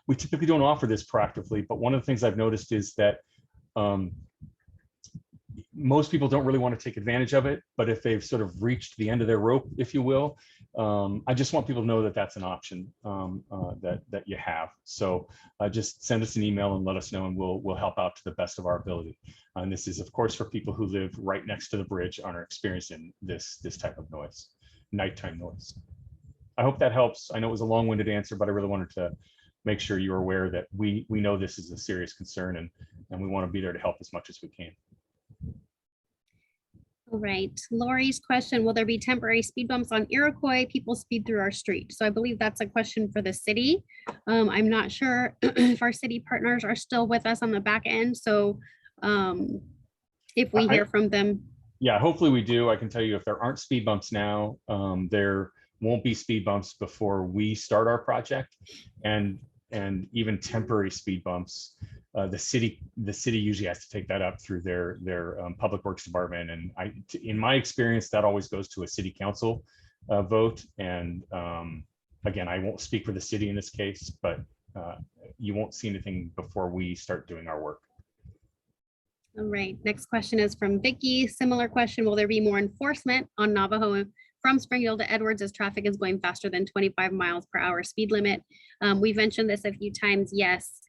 We typically don't offer this proactively, but one of the things I've noticed is that most people don't really want to take advantage of it, but if they've sort of reached the end of their rope, if you will, I just want people to know that that's an option that you have. So just send us an email and let us know, and we'll help out to the best of our ability. And this is, of course, for people who live right next to the bridge and are experiencing this type of noise, nighttime noise. I hope that helps. I know it was a long-winded answer, but I really wanted to make sure you're aware that we know this is a serious concern, and we want to be there to help as much as we can. All right, Lori's question, will there be temporary speed bumps on Iroquois? People speed through our street. So I believe that's a question for the city. I'm not sure if our city partners are still with us on the back end. So if we hear from them. Yeah, hopefully we do. I can tell you if there aren't speed bumps now, there won't be speed bumps before we start our project, and even temporary speed bumps. The city usually has to take that up through their public works department, and in my experience, that always goes to a city council vote. And again, I won't speak for the city in this case, but you won't see anything before we start doing our work. All right, next question is from Vicky. Similar question, will there be more enforcement on Navajo from Springdale to Edwards as traffic is going faster than 25 miles per hour speed limit? We've mentioned this a few times, yes.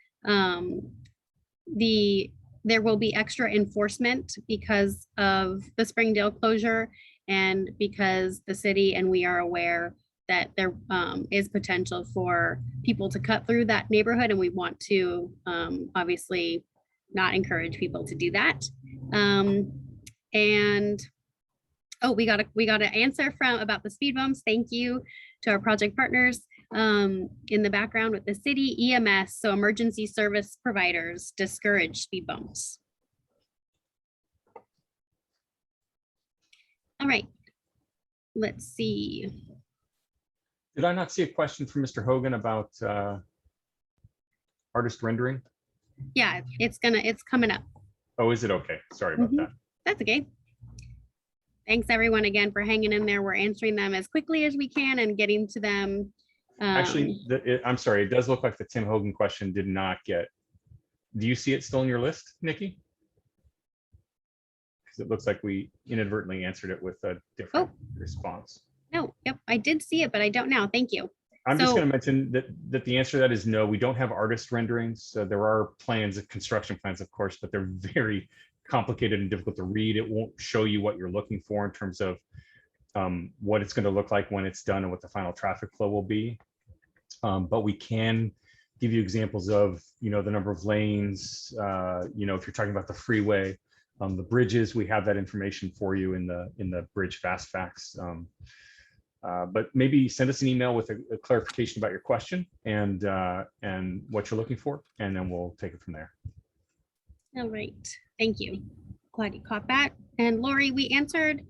There will be extra enforcement because of the Springdale closure, and because the city and we are aware that there is potential for people to cut through that neighborhood, and we want to obviously not encourage people to do that. And oh, we got an answer from about the speed bumps. Thank you to our project partners in the background with the city. EMS, so emergency service providers, discourage speed bumps. All right, let's see. Did I not see a question from Mr. Hogan about artist rendering? Yeah, it's coming up. Oh, is it? Okay. Sorry about that. That's okay. Thanks everyone again for hanging in there. We're answering them as quickly as we can and getting to them. Actually, I'm sorry. It does look like the Tim Hogan question did not get. Do you see it still in your list, Nikki? Because it looks like we inadvertently answered it with a different response. No, yep, I did see it, but I don't now. Thank you. I'm just going to mention that the answer to that is no. We don't have artist renderings. There are plans, construction plans, of course, but they're very complicated and difficult to read. It won't show you what you're looking for in terms of what it's going to look like when it's done and what the final traffic flow will be. But we can give you examples of, the number of lanes, if you're talking about the freeway, the bridges, we have that information for you in the bridge fast facts. But maybe send us an email with a clarification about your question and what you're looking for, and then we'll take it from there. All right, thank you. Glad you caught that. And Lori, we answered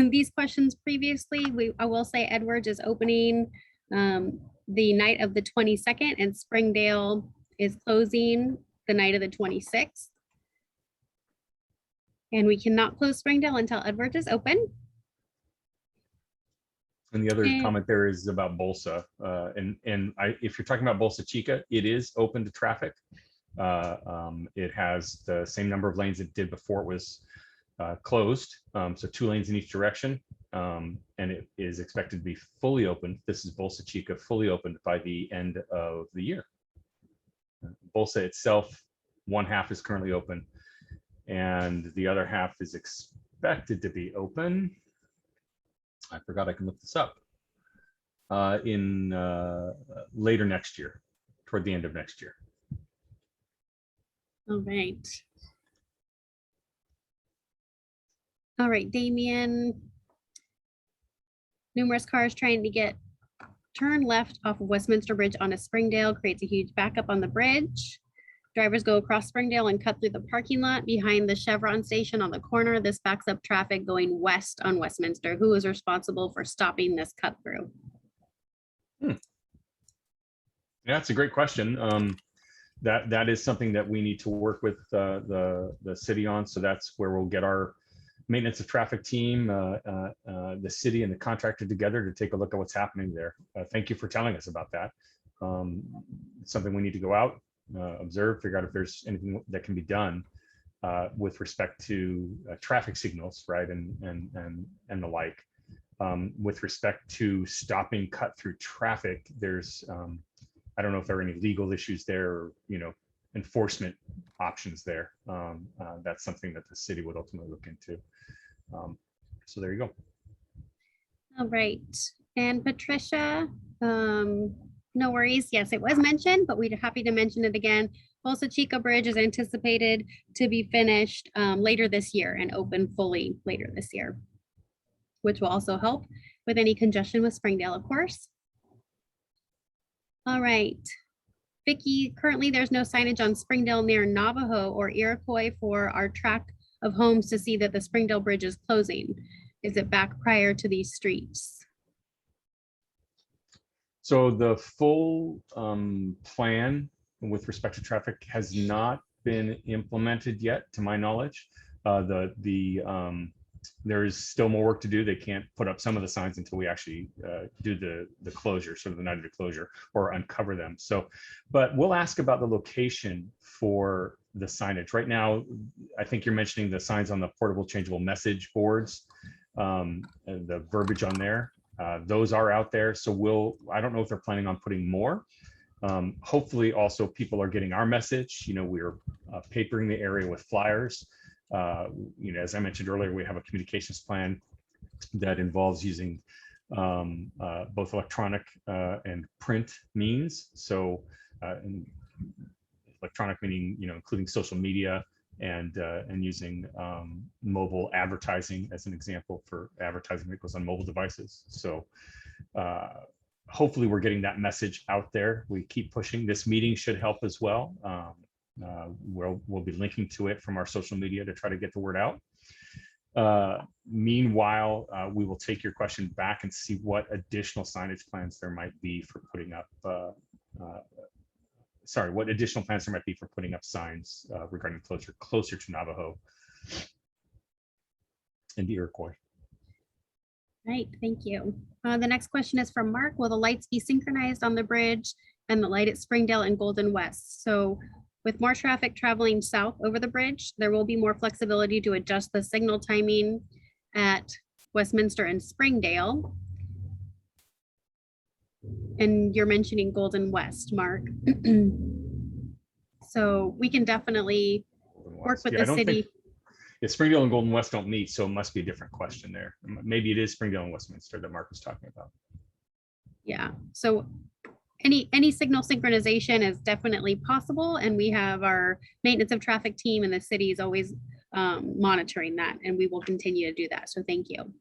these questions previously. I will say Edwards is opening the night of the 22nd, and Springdale is closing the night of the 26th. And we cannot close Springdale until Edwards is open. And the other comment there is about Balsa. If you're talking about Balsa Chica, it is open to traffic. It has the same number of lanes it did before it was closed. So 2 lanes in each direction. And it is expected to be fully open. This is Balsa Chica, fully opened by the end of the year. Balsa itself, one half is currently open, and the other half is expected to be open. I forgot I can look this up in later next year, toward the end of next year. All right. All right, Damien. Numerous cars trying to turn left off of Westminster Bridge onto Springdale creates a huge backup on the bridge. Drivers go across Springdale and cut through the parking lot behind the Chevron station on the corner. This backs up traffic going west on Westminster. Who is responsible for stopping this cut through? Yeah, that's a great question. That is something that we need to work with the city on. So that's where we'll get our maintenance of traffic team, the city and the contractor together to take a look at what's happening there. Thank you for telling us about that. It's something we need to go out, observe, figure out if there's anything that can be done with respect to traffic signals, right, and the like. With respect to stopping cut through traffic, there's I don't know if there are any legal issues there, or enforcement options there. That's something that the city would ultimately look into. So there you go. All right, and Patricia, no worries. Yes, it was mentioned, but we're happy to mention it again. Balsa Chica Bridge is anticipated to be finished later this year and open fully later this year, which will also help with any congestion with Springdale, of course. All right, Vicki, currently there's no signage on Springdale near Navajo or Iroquois for our tract of homes to see that the Springdale Bridge is closing. Is it back prior to these streets? So the full plan with respect to traffic has not been implemented yet, to my knowledge. There is still more work to do. They can't put up some of the signs until we actually do the closure, sort of the night of the closure, or uncover them. So, but we'll ask about the location for the signage. Right now, I think you're mentioning the signs on the portable changeable message boards, the verbiage on there. Those are out there. So I don't know if they're planning on putting more. Hopefully also people are getting our message. We're papering the area with flyers. As I mentioned earlier, we have a communications plan that involves using both electronic and print means. So electronic, meaning, including social media and using mobile advertising as an example for advertising that goes on mobile devices. So hopefully we're getting that message out there. We keep pushing. This meeting should help as well. We'll be linking to it from our social media to try to get the word out. Meanwhile, we will take your question back and see what additional signage plans there might be for putting up, what additional plans there might be for putting up signs regarding closer to Navajo and the Iroquois. Right, thank you. The next question is from Mark. Will the lights be synchronized on the bridge and the light at Springdale and Golden West? So with more traffic traveling south over the bridge, there will be more flexibility to adjust the signal timing at Westminster and Springdale. And you're mentioning Golden West, Mark. So we can definitely work with the city. Springdale and Golden West don't meet, so it must be a different question there. Maybe it is Springdale and Westminster that Mark was talking about. Yeah, so any signal synchronization is definitely possible, and we have our maintenance of traffic team in the city is always monitoring that, and we will continue to do that. So thank you.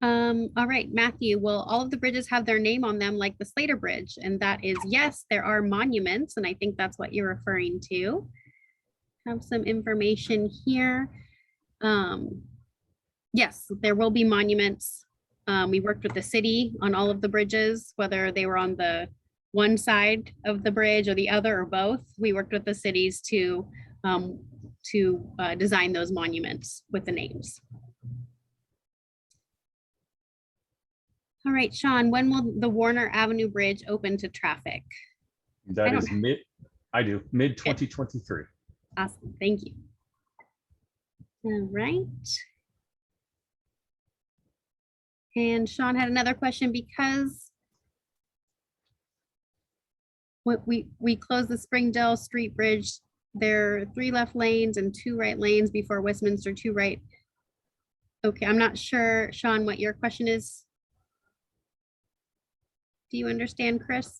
All right, Matthew, will all of the bridges have their name on them like the Slater Bridge? And that is yes, there are monuments, and I think that's what you're referring to. Have some information here. Yes, there will be monuments. We worked with the city on all of the bridges, whether they were on the one side of the bridge or the other or both. We worked with the cities to design those monuments with the names. All right, Sean, when will the Warner Avenue Bridge open to traffic? That is mid 2023. Awesome, thank you. All right. And Sean had another question because we closed the Springdale Street Bridge. There are 3 left lanes and 2 right lanes before Westminster, 2 right. Okay, I'm not sure, Sean, what your question is. Do you understand, Chris?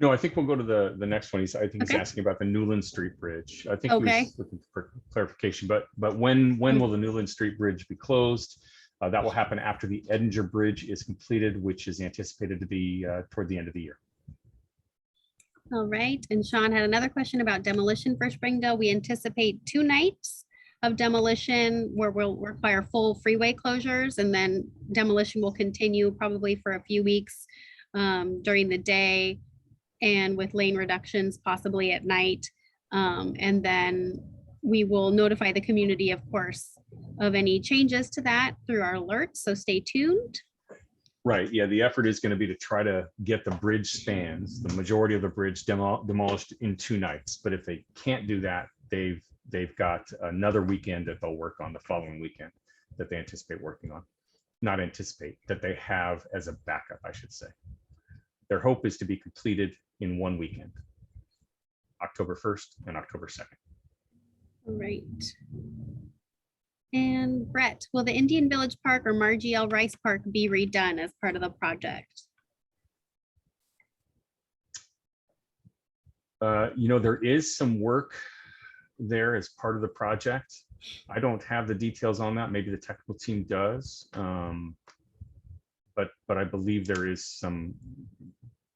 No, I think we'll go to the next one. I think he's asking about the Newland Street Bridge. I think he was looking for clarification, but when will the Newland Street Bridge be closed? That will happen after the Edinger Bridge is completed, which is anticipated to be toward the end of the year. All right, and Sean had another question about demolition for Springdale. We anticipate 2 nights of demolition where we'll require full freeway closures, and then demolition will continue probably for a few weeks during the day and with lane reductions possibly at night. And then we will notify the community, of course, of any changes to that through our alerts. So stay tuned. Right. Yeah. The effort is going to be to try to get the bridge spans, the majority of the bridge demolished in 2 nights. But if they can't do that, they've got another weekend that they'll work on the following weekend that they anticipate working on. Not anticipate, that they have as a backup, I should say. Their hope is to be completed in 1 weekend, October 1st and October 2nd. All right. And Brett, will the Indian Village Park or Margiel Rice Park be redone as part of the project? There is some work there as part of the project. I don't have the details on that. Maybe the technical team does. But I believe there is going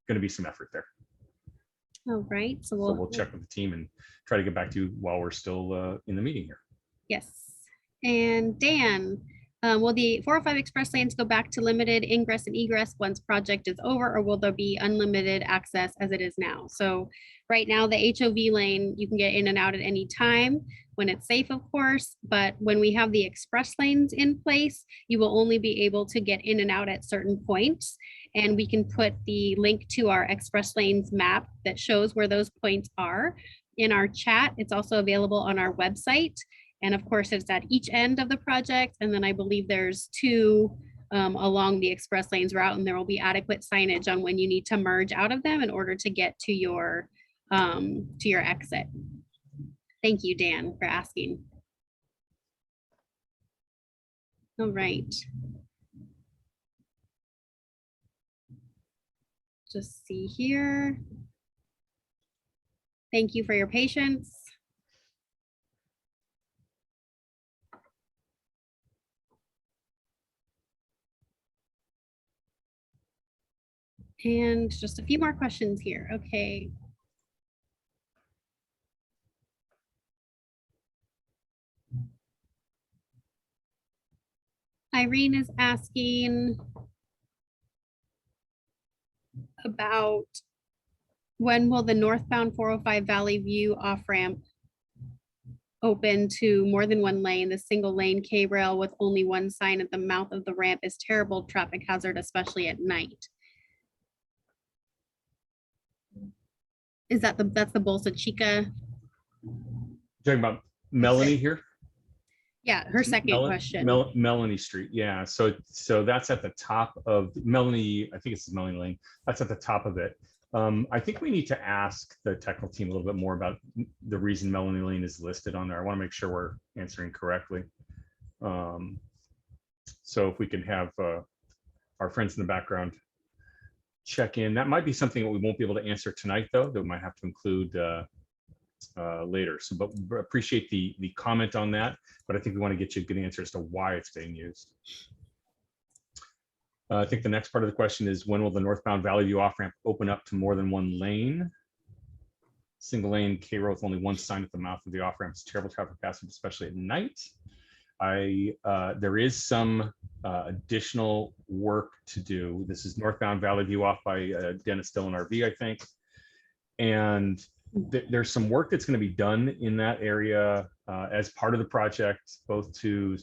to be some effort there. All right. So we'll check with the team and try to get back to you while we're still in the meeting here. Yes. And Dan, will the 405 express lanes go back to limited ingress and egress once project is over, or will there be unlimited access as it is now? So right now, the HOV lane, you can get in and out at any time when it's safe, of course, but when we have the express lanes in place, you will only be able to get in and out at certain points. And we can put the link to our express lanes map that shows where those points are in our chat. It's also available on our website. And of course, it's at each end of the project. And then I believe there's 2 along the express lanes route, and there will be adequate signage on when you need to merge out of them in order to get to your exit. Thank you, Dan, for asking. All right. Just see here. Thank you for your patience. And just a few more questions here. Okay. Irene is asking about when will the northbound 405 Valley View off-ramp open to more than one lane? The single lane K-rail with only one sign at the mouth of the ramp is terrible traffic hazard, especially at night. Is that that's the Balsa Chica? Talking about Melanie here? Yeah, her second question. Melanie Street, yeah. So that's at the top of Melanie, I think it's Melanie Lane. That's at the top of it. I think we need to ask the technical team a little bit more about the reason Melanie Lane is listed on there. I want to make sure we're answering correctly. So if we can have our friends in the background check in. That might be something that we won't be able to answer tonight, though, that we might have to include later. So, but appreciate the comment on that. But I think we want to get you a good answer as to why it's being used. I think the next part of the question is, when will the northbound Valley View off-ramp open up to more than one lane? Single lane K-road with only one sign at the mouth of the off-ramp is terrible traffic passage, especially at night. There is some additional work to do. This is northbound Valley View off by Dennis Dillon RV, I think. And there's some work that's going to be done in that area as part of the project, both to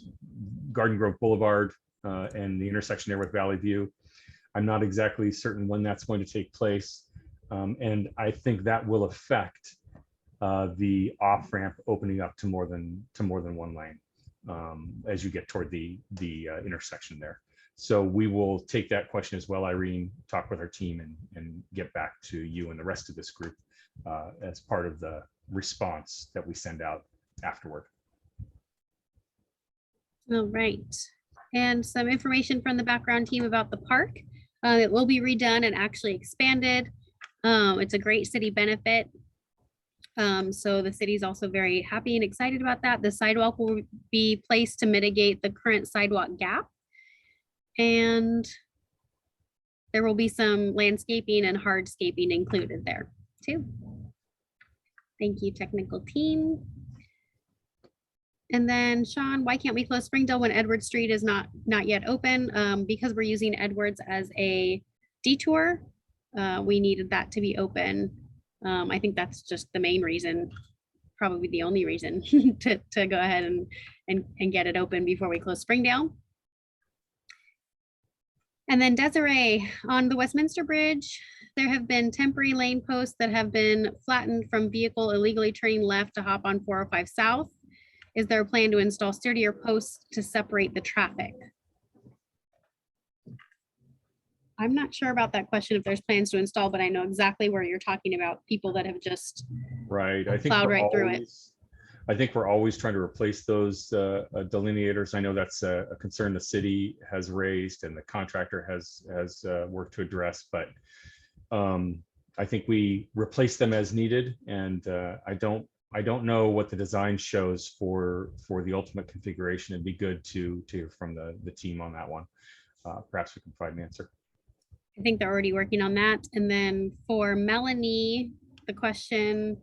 Garden Grove Boulevard and the intersection there with Valley View. I'm not exactly certain when that's going to take place. And I think that will affect the off-ramp opening up to more than one lane as you get toward the intersection there. So we will take that question as well, Irene, talk with our team and get back to you and the rest of this group as part of the response that we send out afterward. All right. And some information from the background team about the park. It will be redone and actually expanded. It's a great city benefit. So the city is also very happy and excited about that. The sidewalk will be placed to mitigate the current sidewalk gap. And there will be some landscaping and hardscaping included there too. Thank you, technical team. And then Sean, why can't we close Springdale when Edward Street is not yet open? Because we're using Edwards as a detour. We needed that to be open. I think that's just the main reason, probably the only reason to go ahead and get it open before we close Springdale. And then Desiree, on the Westminster Bridge, there have been temporary lane posts that have been flattened from vehicle illegally turning left to hop on 405 South. Is there a plan to install sturdier posts to separate the traffic? I'm not sure about that question, if there's plans to install, but I know exactly where you're talking about, people that have just right. I think plowed right through it. I think we're always trying to replace those delineators. I know that's a concern the city has raised and the contractor has worked to address, but I think we replace them as needed. And I don't know what the design shows for the ultimate configuration. It'd be good to hear from the team on that one. Perhaps we can provide an answer. I think they're already working on that. And then for Melanie, the question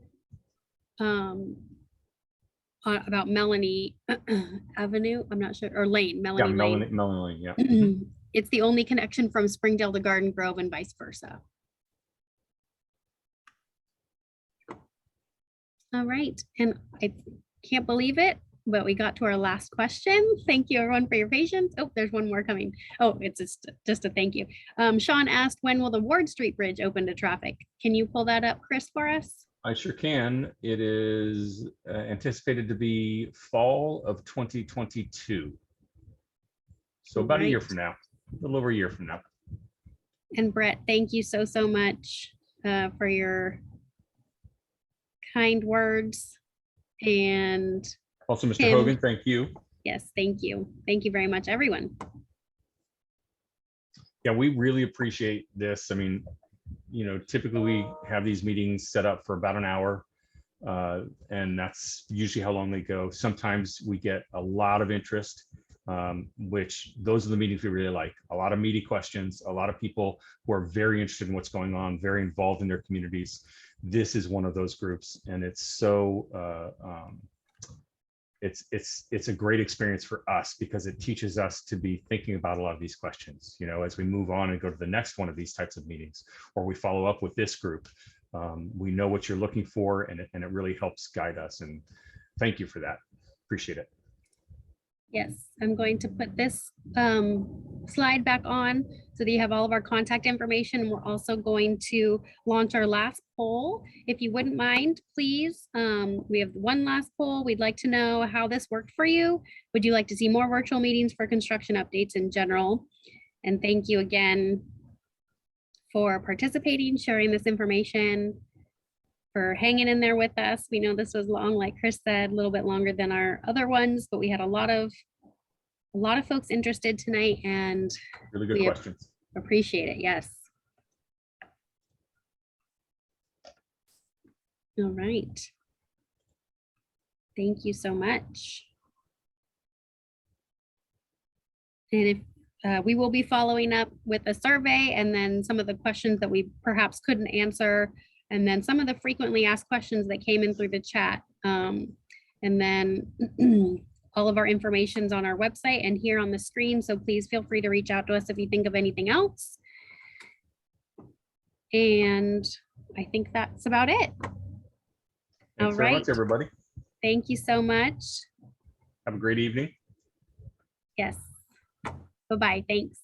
about Melanie Avenue, I'm not sure, or Lane, Melanie Lane. Melanie Lane, yeah. It's the only connection from Springdale to Garden Grove and vice versa. All right, and I can't believe it, but we got to our last question. Thank you everyone for your patience. Oh, there's one more coming. Oh, it's just a thank you. Sean asked, when will the Ward Street Bridge open to traffic? Can you pull that up, Chris, for us? I sure can. It is anticipated to be fall of 2022. So about a year from now, a little over a year from now. And Brett, thank you so much for your kind words. And also, Mr. Hogan, thank you. Yes, thank you. Thank you very much, everyone. Yeah, we really appreciate this. I mean, you know, typically we have these meetings set up for about an hour. And that's usually how long they go. Sometimes we get a lot of interest, which those are the meetings we really like. A lot of meaty questions, a lot of people who are very interested in what's going on, very involved in their communities. This is one of those groups, and it's so it's a great experience for us because it teaches us to be thinking about a lot of these questions, you know, as we move on and go to the next one of these types of meetings, or we follow up with this group. We know what you're looking for, and it really helps guide us. And thank you for that. Appreciate it. Yes, I'm going to put this slide back on so that you have all of our contact information. We're also going to launch our last poll. If you wouldn't mind, please, we have one last poll. We'd like to know how this worked for you. Would you like to see more virtual meetings for construction updates in general? And thank you again for participating, sharing this information, for hanging in there with us. We know this was long, like Chris said, a little bit longer than our other ones, but we had a lot of folks interested tonight, and Really good questions. Appreciate it. Yes. All right. Thank you so much. And if we will be following up with a survey, and then some of the questions that we perhaps couldn't answer, and then some of the frequently asked questions that came in through the chat. And then all of our information's on our website and here on the screen. So please feel free to reach out to us if you think of anything else. And I think that's about it. Thanks very much, everybody. Thank you so much. Have a great evening. Yes. Bye-bye. Thanks.